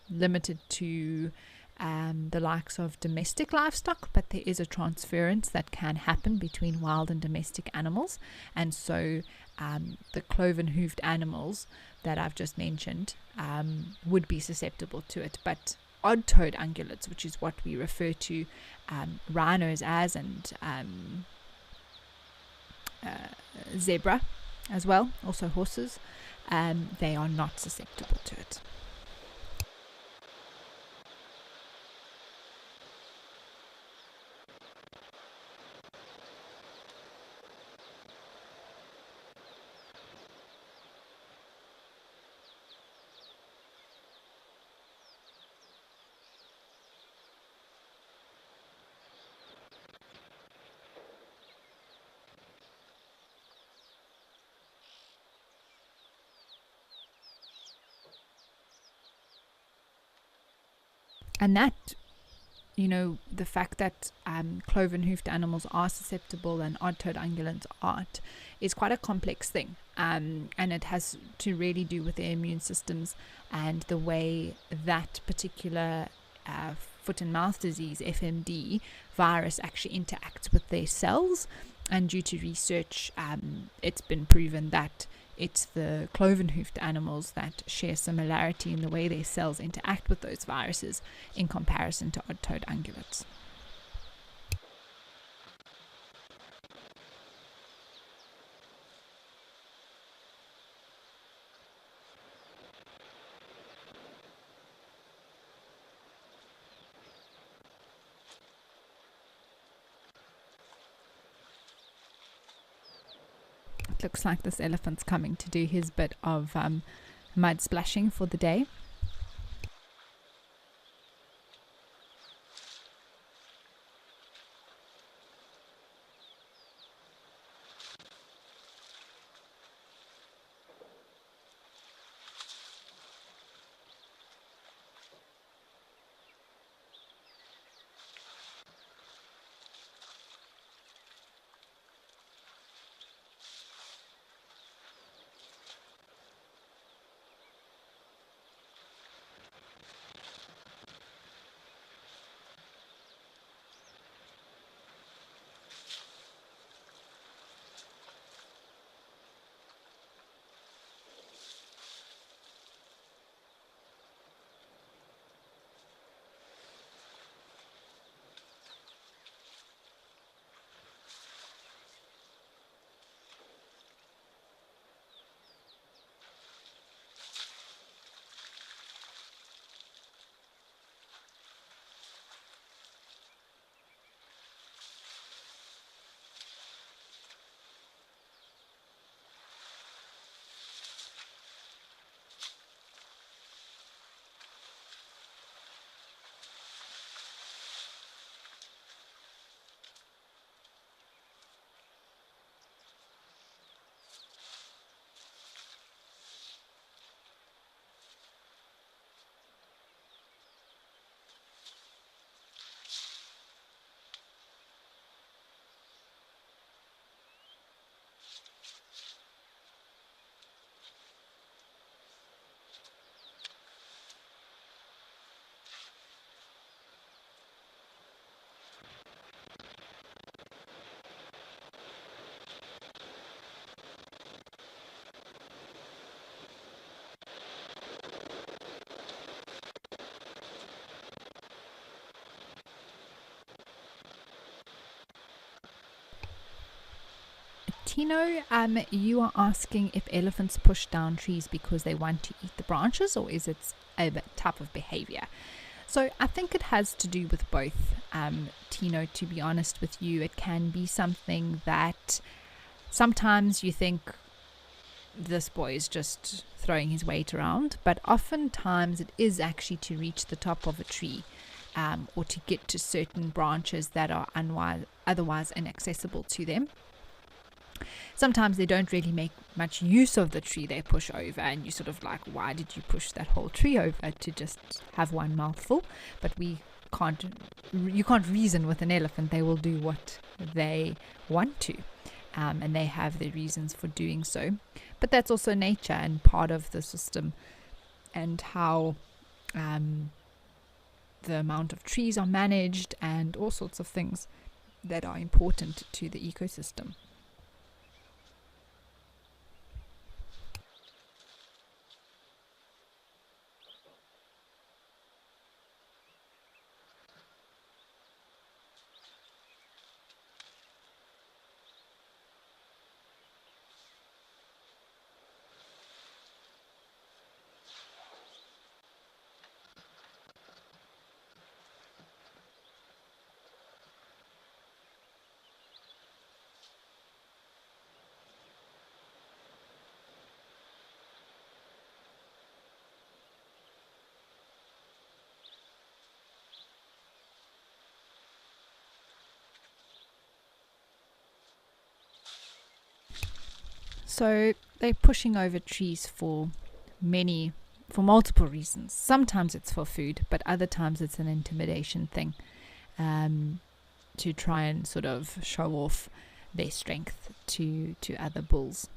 limited to the likes of domestic livestock, but there is a transference that can happen between wild and domestic animals, and so the cloven-hoofed animals that I've just mentioned would be susceptible to it. But odd-toed ungulates, which is what we refer to rhinos as, and zebra as well, also horses, they are not susceptible to it. And that, you know, the fact that cloven-hoofed animals are susceptible and odd-toed ungulates aren't, is quite a complex thing. And it has to really do with their immune systems and the way that particular foot and mouth disease, FMD, virus actually interacts with their cells. And due to research, it's been proven that it's the cloven-hoofed animals that share similarity in the way their cells interact with those viruses in comparison to odd-toed ungulates. Looks like this elephant's coming to do his bit of mud splashing for the day. Tino, you are asking if elephants push down trees because they want to eat the branches, or is it a type of behavior? So I think it has to do with both. Tino, to be honest with you, it can be something that sometimes you think this boy is just throwing his weight around, but oftentimes it is actually to reach the top of a tree, or to get to certain branches that are otherwise inaccessible to them. Sometimes they don't really make much use of the tree they push over, and you sort of like, why did you push that whole tree over to just have one mouthful? But you can't reason with an elephant. They will do what they want to, and they have their reasons for doing so. But that's also nature and part of the system, and how the amount of trees are managed, and all sorts of things that are important to the ecosystem. So they're pushing over trees for multiple reasons. Sometimes it's for food, but other times it's an intimidation thing, to try and sort of show off their strength to other bulls.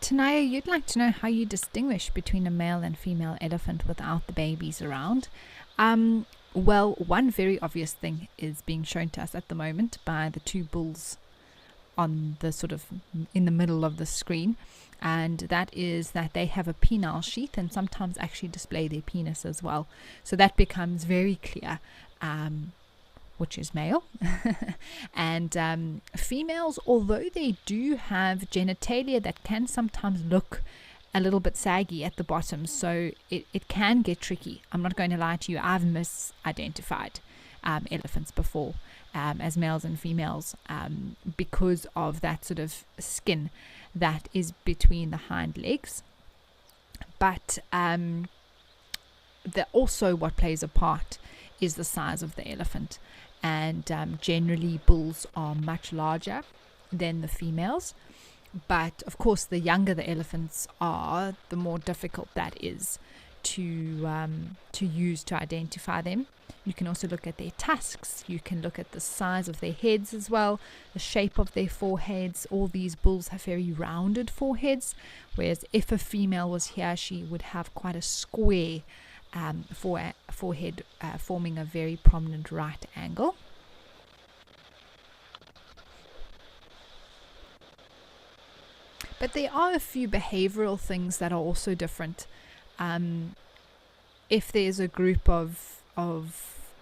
Tanaya, you'd like to know how you distinguish between a male and female elephant without the babies around. Well, one very obvious thing is being shown to us at the moment by the two bulls on the sort of in the middle of the screen. and that is that they have a penile sheath and sometimes actually display their penis as well. So that becomes very clear, which is male. And females, although they do have genitalia that can sometimes look a little bit saggy at the bottom, so it can get tricky. I'm not going to lie to you, I've misidentified elephants before as males and females because of that sort of skin that is between the hind legs. But also what plays a part is the size of the elephant, and generally bulls are much larger than the females. But of course, the younger the elephants are, the more difficult that is to use to identify them. You can also look at their tusks. You can look at the size of their heads as well, the shape of their foreheads. All these bulls have very rounded foreheads, whereas if a female was here, she would have quite a square forehead, forming a very prominent right angle. But there are a few behavioral things that are also different. If there's a group of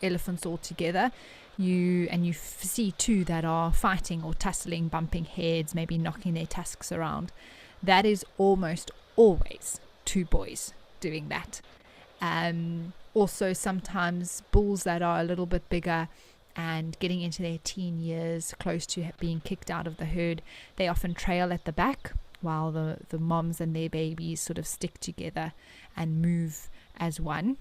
elephants all together, you see two that are fighting or tussling, bumping heads, maybe knocking their tusks around, that is almost always two boys doing that. Also, sometimes bulls that are a little bit bigger and getting into their teen years, close to being kicked out of the herd, they often trail at the back, while the moms and their babies sort of stick together and move as one.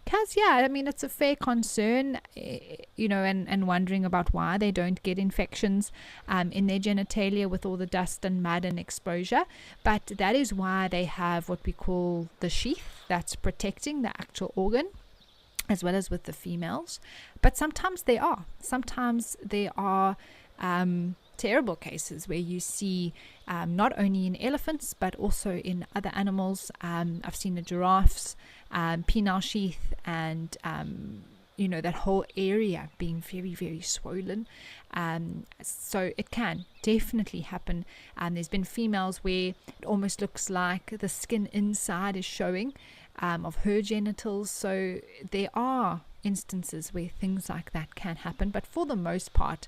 Kaz, yeah, I mean, it's a fair concern, and wondering about why they don't get infections in their genitalia with all the dust and mud and exposure. But that is why they have what we call the sheath that's protecting the actual organ, as well as with the females. But sometimes there are terrible cases where you see not only in elephants but also in other animals. I've seen the giraffes, penile sheath, and that whole area being very, very swollen. So it can definitely happen. There's been females where it almost looks like the skin inside is showing of her genitals. So there are instances where things like that can happen, but for the most part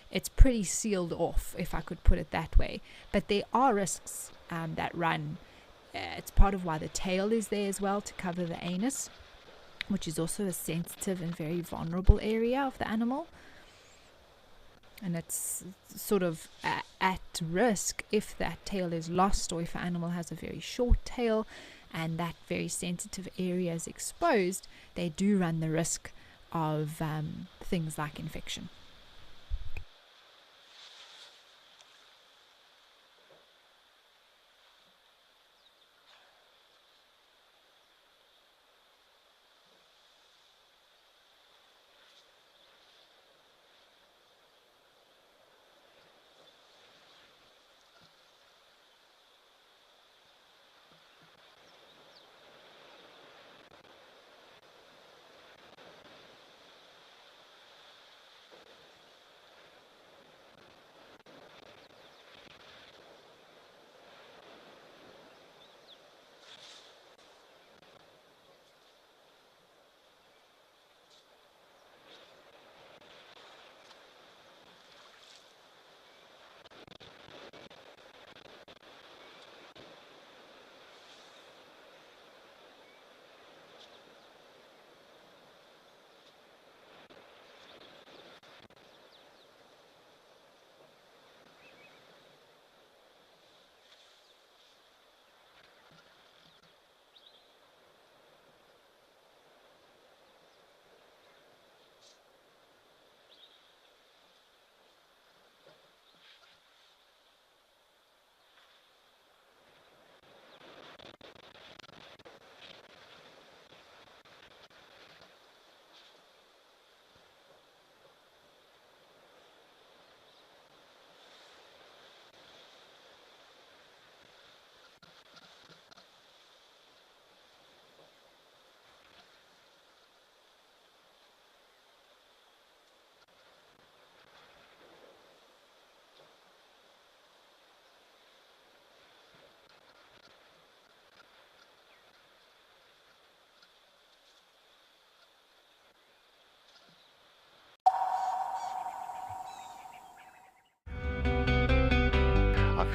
it's pretty sealed off, if I could put it that way. But there are risks that run. It's part of why the tail is there as well, to cover the anus, which is also a sensitive and very vulnerable area of the animal. And it's sort of at risk if that tail is lost, or if an animal has a very short tail and that very sensitive area is exposed, they do run the risk of things like infection.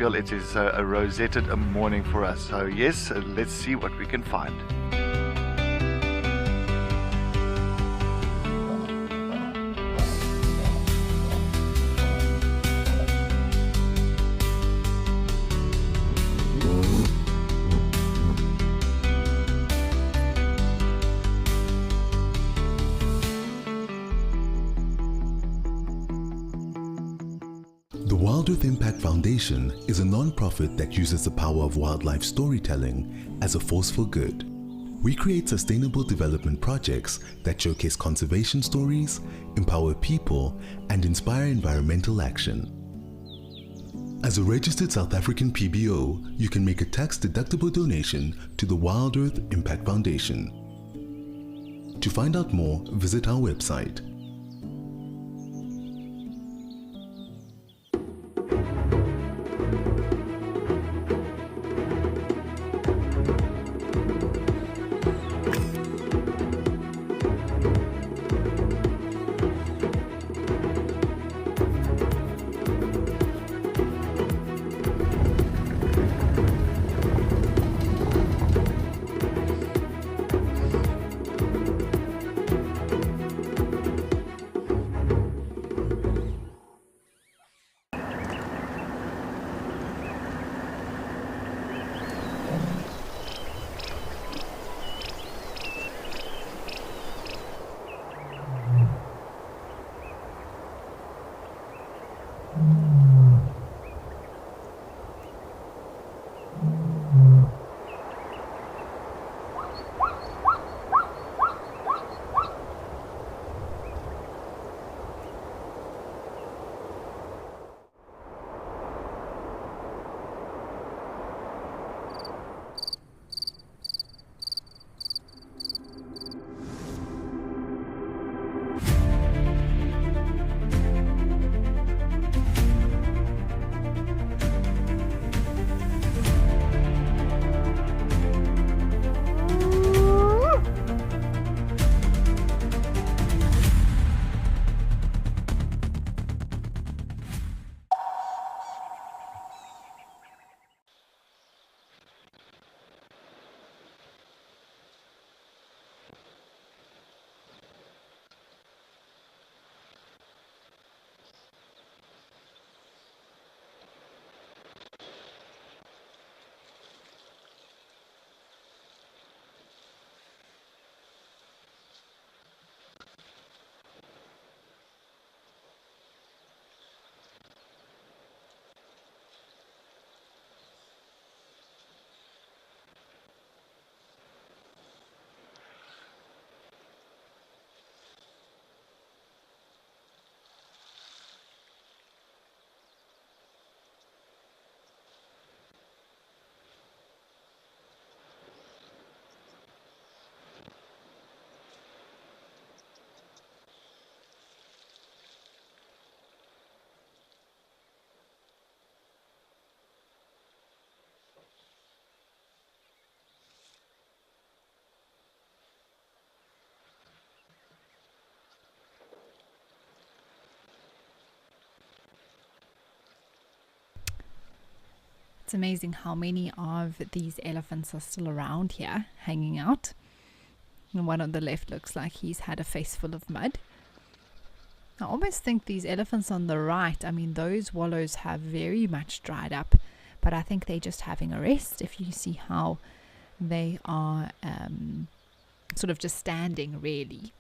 feel it is a rosetted morning for us. So yes, let's see what we can find. The Wild Earth Impact Foundation is a non-profit that uses the power of wildlife storytelling as a force for good. We create sustainable development projects that showcase conservation stories, empower people, and inspire environmental action. As a registered South African PBO, you can make a tax-deductible donation to the Wild Earth Impact Foundation. To find out more, visit our website. It's amazing how many of these elephants are still around here, hanging out. The one on the left looks like he's had a face full of mud. I almost think these elephants on the right, I mean, those wallows have very much dried up, but I think they're just having a rest. If you see how they are sort of just standing, really.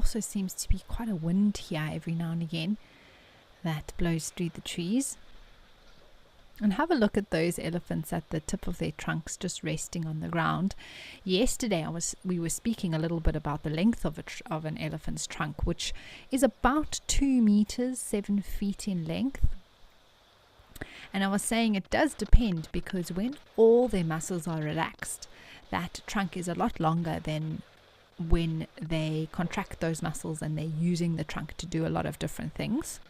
also seems to be quite a wind here every now and again that blows through the trees. And have a look at those elephants at the tip of their trunks just resting on the ground. Yesterday we were speaking a little bit about the length of an elephant's trunk, which is about 2 meters, 7 feet in length. And I was saying it does depend, because when all their muscles are relaxed, that trunk is a lot longer than when they contract those muscles and they're using the trunk to do a lot of different things.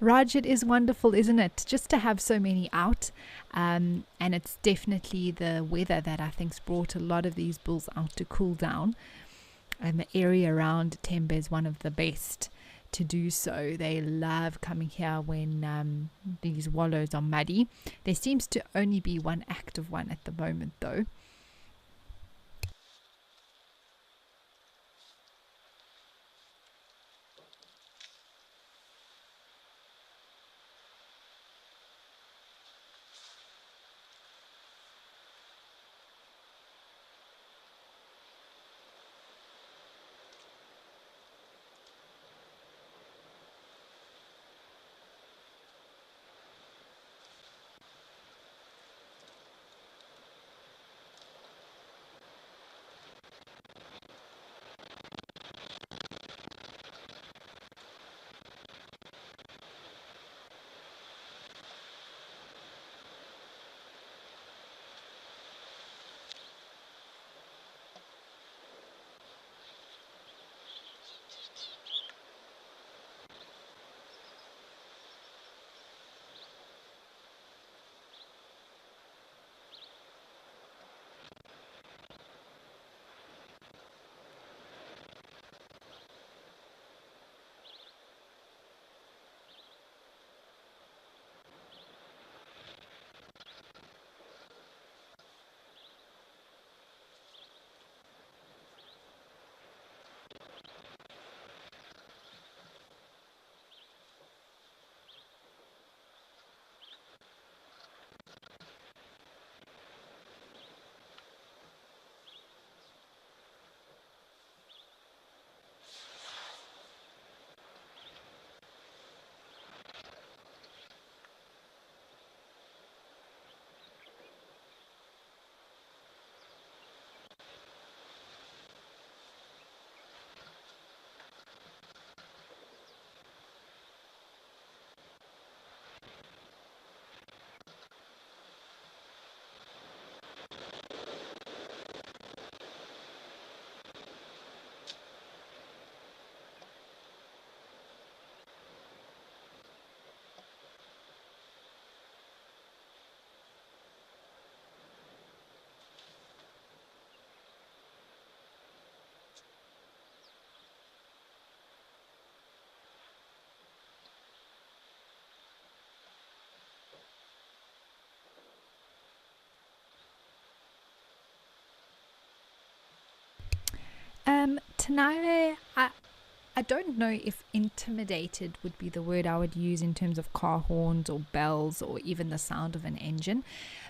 Raj, it is wonderful, isn't it, just to have so many out, and it's definitely the weather that I think's brought a lot of these bulls out to cool down, and the area around Tembe is one of the best to do so. They love coming here when these wallows are muddy. There seems to only be one active one at the moment though. Tonight, I don't know if intimidated would be the word I would use in terms of car horns or bells or even the sound of an engine.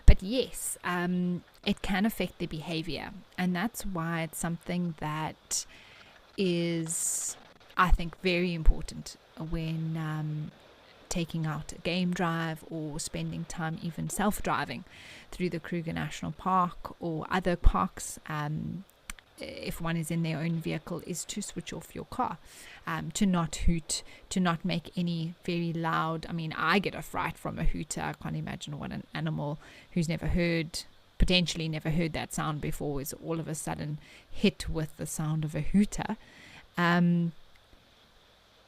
But yes, it can affect their behavior. And that's why it's something that is, I think, very important when taking out a game drive or spending time even self-driving through the Kruger National Park or other parks. If one is in their own vehicle, is to switch off your car, to not hoot, to not make any very loud. I mean, I get a fright from a hooter. I can't imagine what an animal who's potentially never heard that sound before is all of a sudden hit with the sound of a hooter.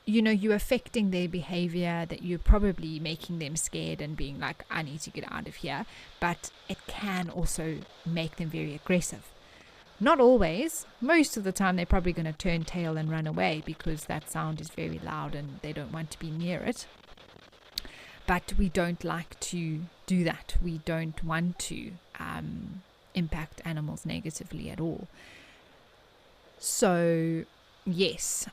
You're affecting their behavior, that you're probably making them scared and being like, I need to get out of here. But it can also make them very aggressive. Not always. Most of the time they're probably going to turn tail and run away because that sound is very loud and they don't want to be near it. But we don't like to do that. We don't want to impact animals negatively at all. So yes,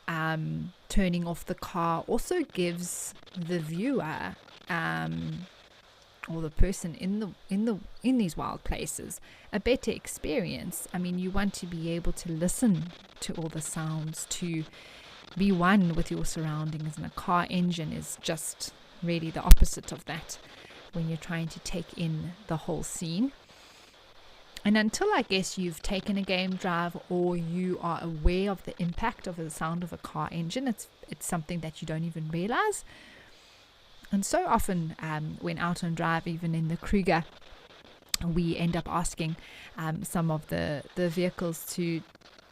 turning off the car also gives the viewer or the person in these wild places a better experience. I mean, you want to be able to listen to all the sounds, to be one with your surroundings, and a car engine is just really the opposite of that when you're trying to take in the whole scene. And until, I guess, you've taken a game drive or you are aware of the impact of the sound of a car engine, it's something that you don't even realize. And so often when out on drive, even in the Kruger, we end up asking some of the vehicles to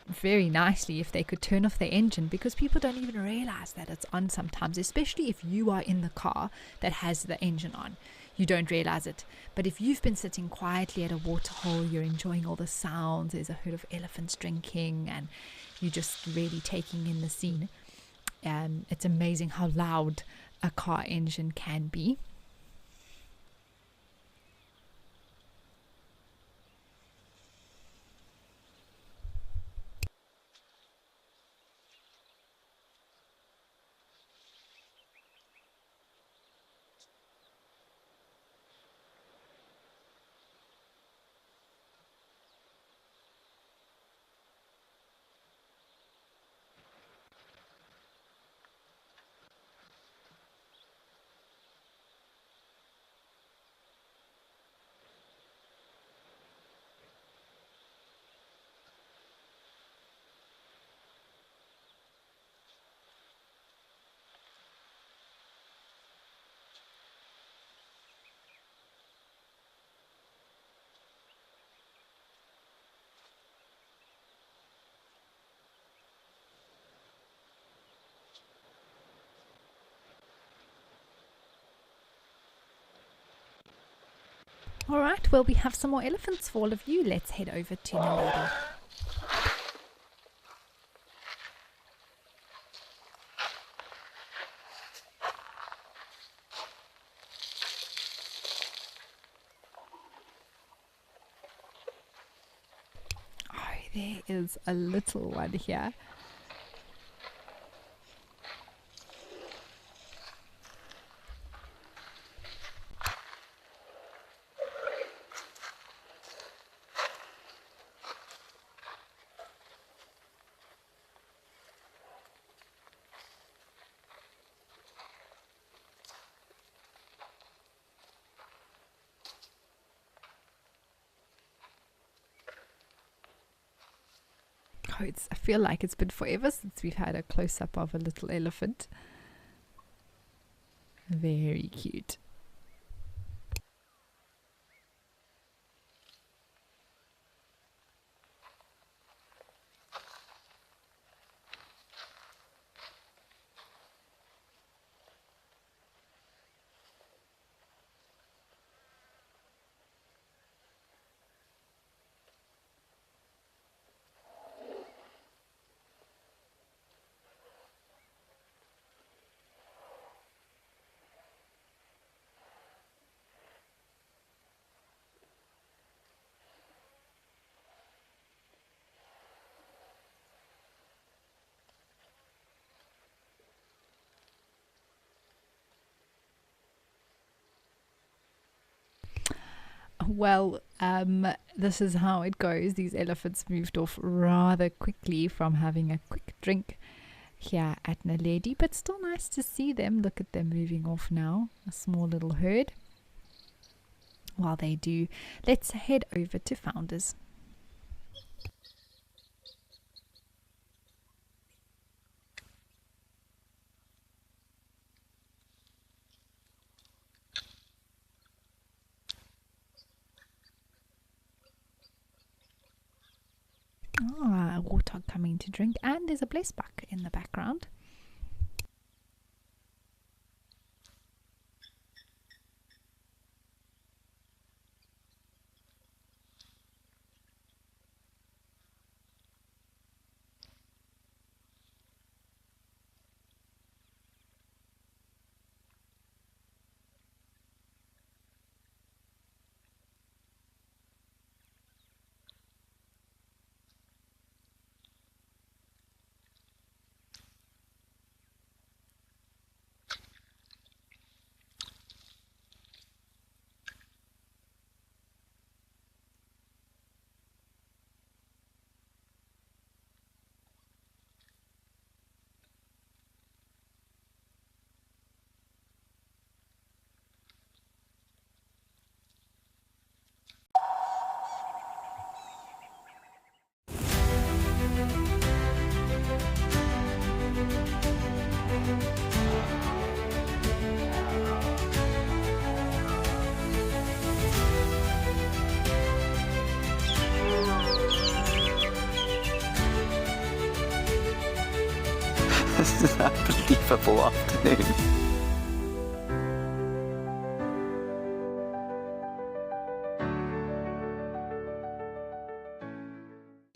very nicely if they could turn off their engine, because people don't even realize that it's on sometimes, especially if you are in the car that has the engine on. You don't realize it. But if you've been sitting quietly at a waterhole, you're enjoying all the sounds, there's a herd of elephants drinking, and you're just really taking in the scene. It's amazing how loud a car engine can be. All right, well, we have some more elephants for all of you. Let's head over to Naledi. Oh, there is a little one here. Oh, I feel like it's been forever since we've had a close-up of a little elephant. Very cute. Well, this is how it goes. These elephants moved off rather quickly from having a quick drink here at Naledi, but still nice to see them. Look at them moving off now, a small little herd. While they do, let's head over to Founders. A warthog coming to drink, and there's a blessbuck in the background. This is an unbelievable afternoon.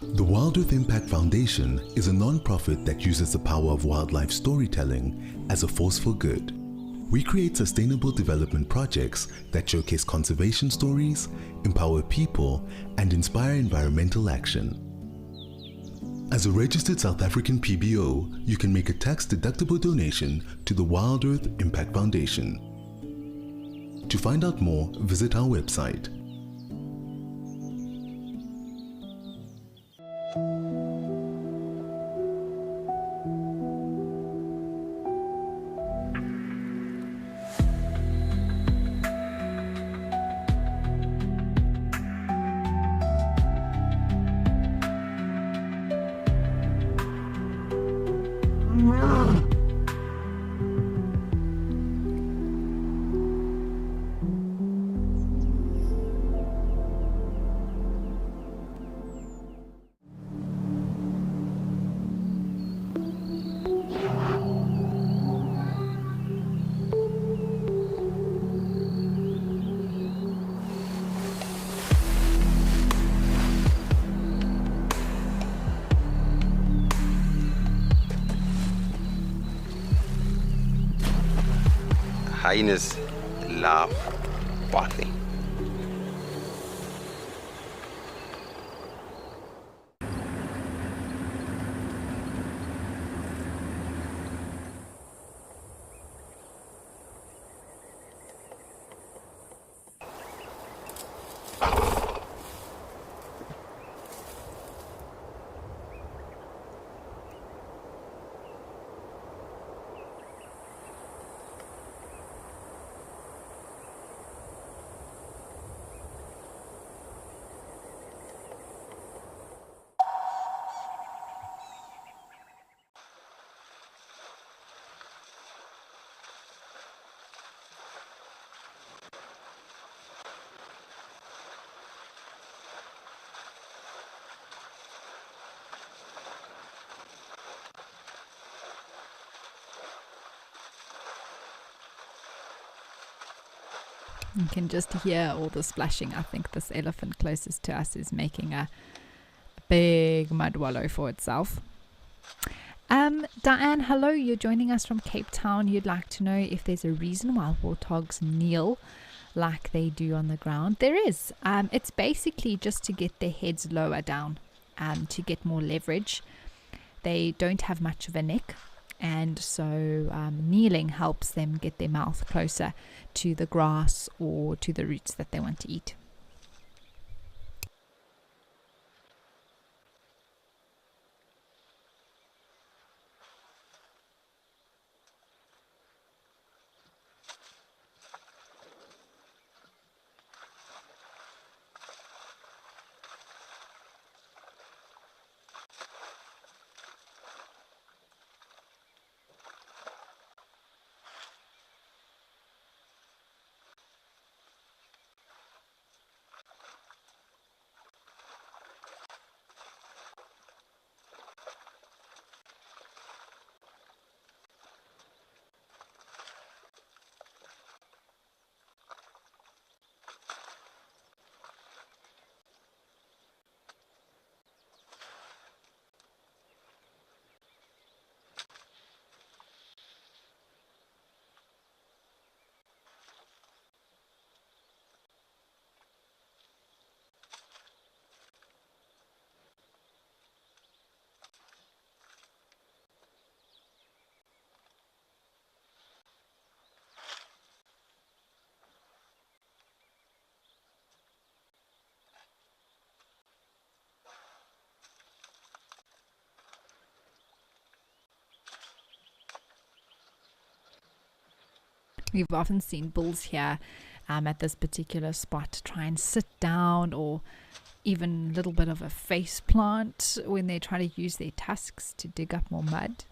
The Wild Earth Impact Foundation is a non-profit that uses the power of wildlife storytelling as a force for good. We create sustainable development projects that showcase conservation stories, empower people, and inspire environmental action. As a registered South African PBO, you can make a tax-deductible donation to the Wild Earth Impact Foundation. To find out more, visit our website. Hyenas love bathing. You can just hear all the splashing. I think this elephant closest to us is making a big mud wallow for itself. Diane, hello. You're joining us from Cape Town. You'd like to know if there's a reason why warthogs kneel like they do on the ground. There is. It's basically just to get their heads lower down, to get more leverage. They don't have much of a neck, and so kneeling helps them get their mouth closer to the grass or to the roots that they want to eat. We've often seen bulls here at this particular spot try and sit down, or even a little bit of a face plant when they try to use their tusks to dig up more mud.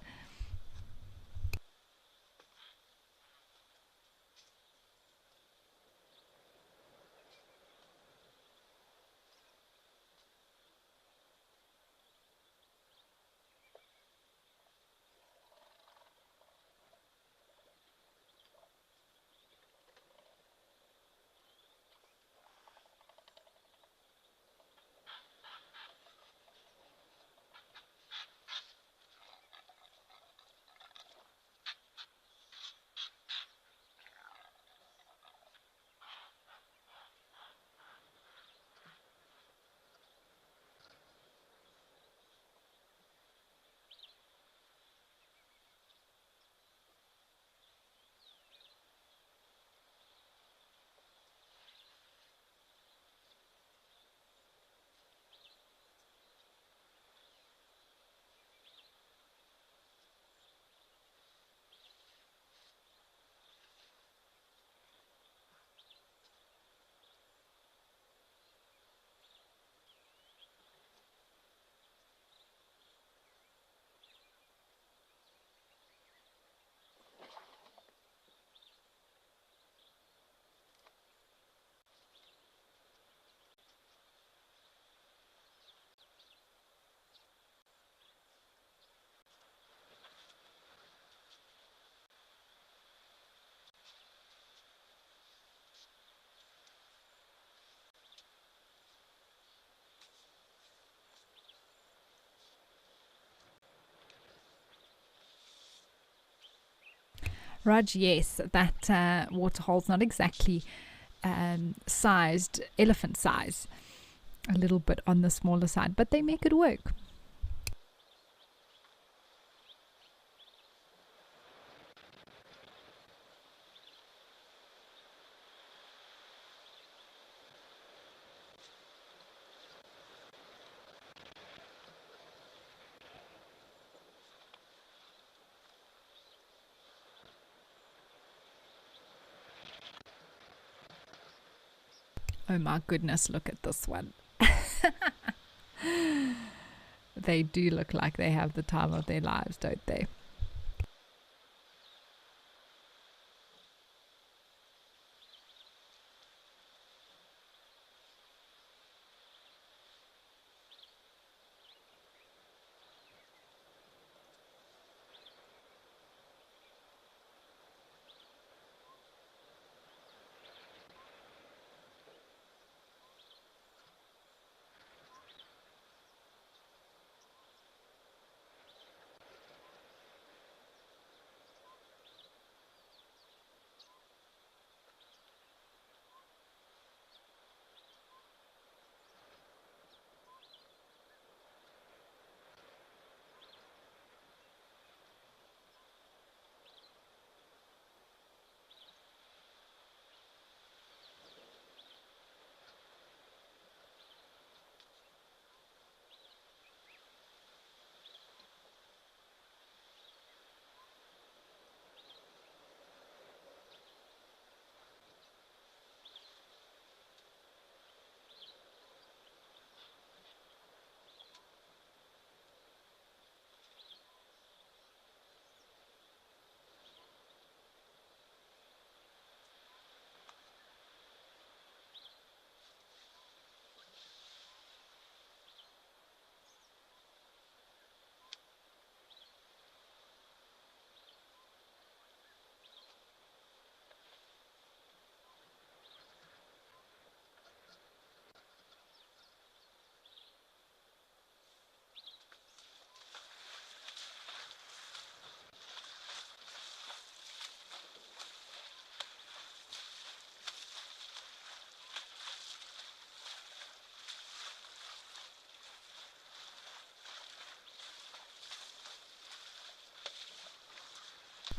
Raj, yes, that waterhole's not exactly sized elephant size, a little bit on the smaller side, but they make it work. Oh my goodness, look at this one. They do look like they have the time of their lives, don't they?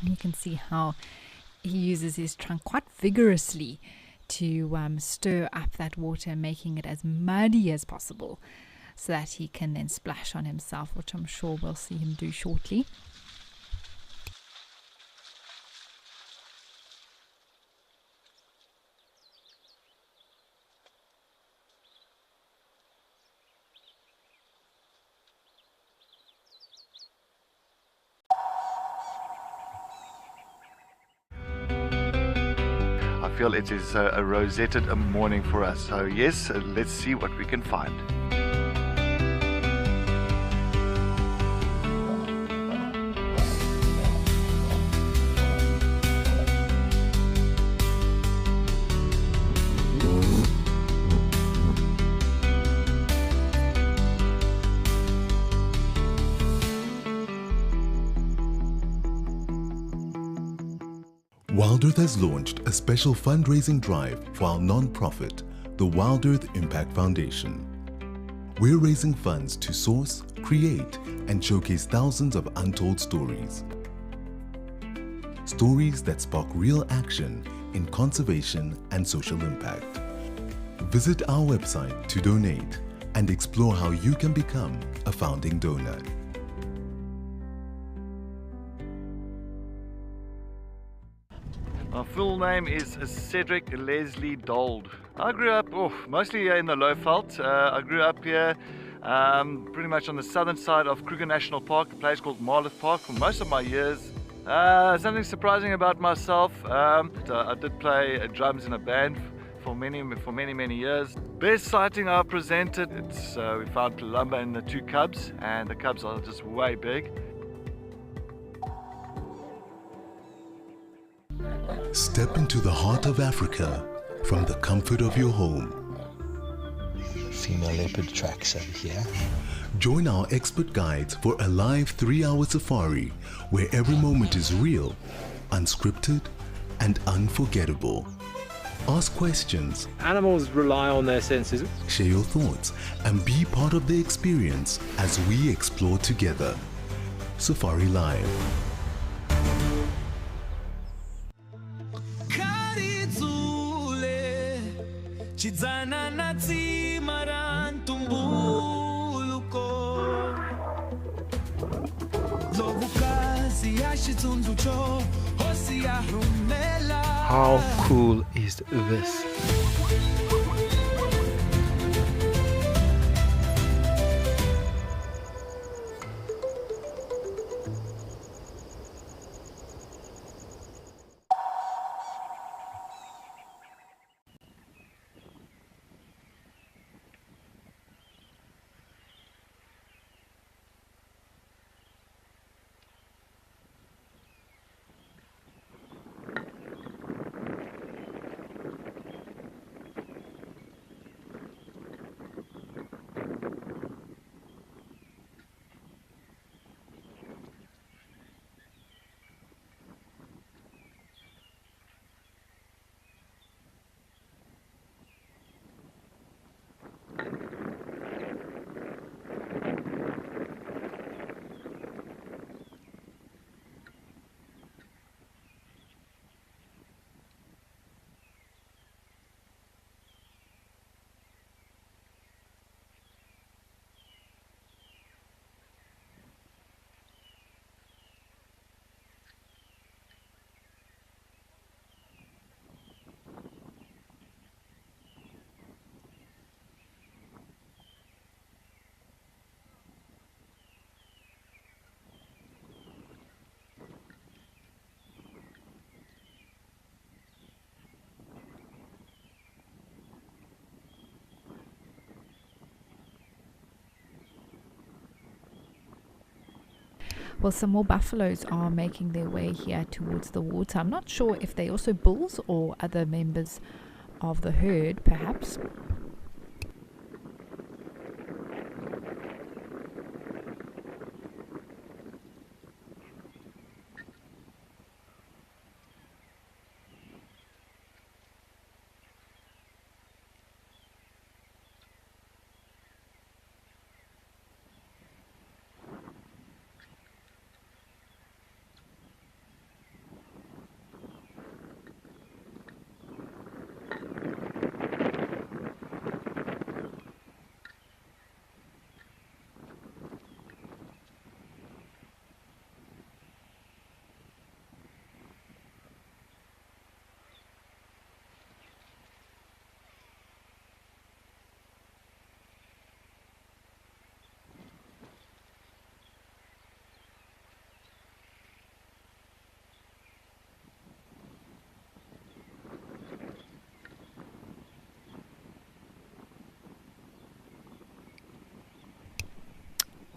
You can see how he uses his trunk quite vigorously to stir up that water, making it as muddy as possible so that he can then splash on himself, which I'm sure we'll see him do shortly. I feel it is a rosetted morning for us. So yes, let's see what we can find. Wild Earth has launched a special fundraising drive for our non-profit, the Wild Earth Impact Foundation. We're raising funds to source, create, and showcase thousands of untold stories. Stories that spark real action in conservation and social impact. Visit our website to donate and explore how you can become a founding donor. My full name is Cedric Leslie Dold. I grew up mostly in the Lowveld. I grew up here pretty much on the southern side of Kruger National Park, a place called Marloth Park, for most of my years. Something surprising about myself, I did play drums in a band for many years. Best sighting I presented, we found Palumba and the two cubs, and the cubs are just way big. Step into the heart of Africa from the comfort of your home. Female leopard tracks over here. Join our expert guides for a live 3-hour safari where every moment is real unscripted, and unforgettable. Ask questions, Animals rely on their senses. share your thoughts, and be part of the experience as we explore together. Safari Live. How cool is this? Well, some more buffaloes are making their way here towards the water. I'm not sure if they also bulls or other members of the herd, perhaps.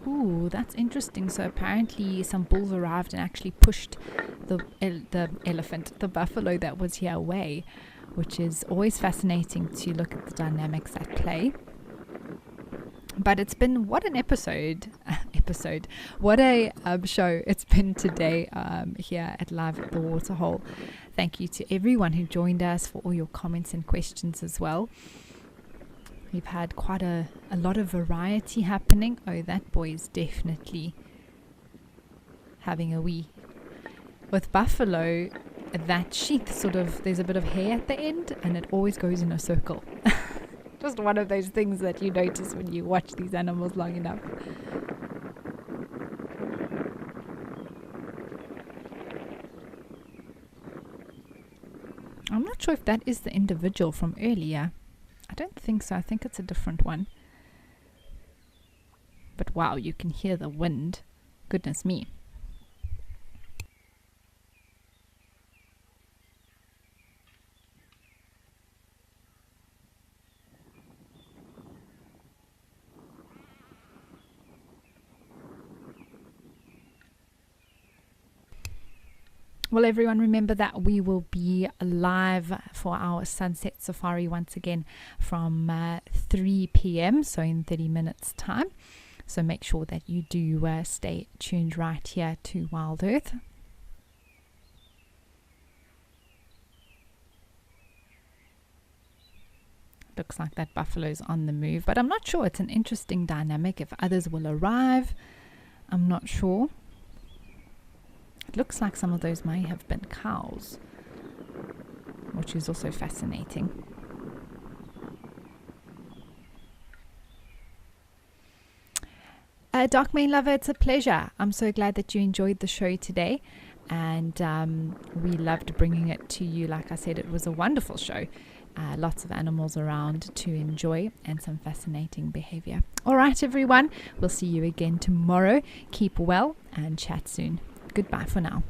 Ooh, that's interesting. So apparently some bulls arrived and actually pushed the buffalo that was here away, which is always fascinating to look at the dynamics at play. But it's been what an what a show it's been today here at Live at the Waterhole. Thank you to everyone who joined us for all your comments and questions as well. We've had quite a lot of variety happening. Oh, that boy is definitely having a wee. With buffalo, that sheath there's a bit of hair at the end and it always goes in a circle. Just one of those things that you notice when you watch these animals long enough. I'm not sure if that is the individual from earlier. I don't think so. I think it's a different one. But wow, you can hear the wind. Goodness me. Well, everyone, remember that we will be live for our sunset safari once again from 3 p.m, so in 30 minutes time. So make sure that you do stay tuned right here to Wild Earth. Looks like that buffalo's on the move, but I'm not sure. It's an interesting dynamic. If others will arrive, I'm not sure. It looks like some of those may have been cows, which is also fascinating. Dark Main Lover, it's a pleasure. I'm so glad that you enjoyed the show today, and we loved bringing it to you. Like I said, it was a wonderful show. Lots of animals around to enjoy and some fascinating behavior. All right, everyone, we'll see you again tomorrow. Keep well and chat soon. Goodbye for now.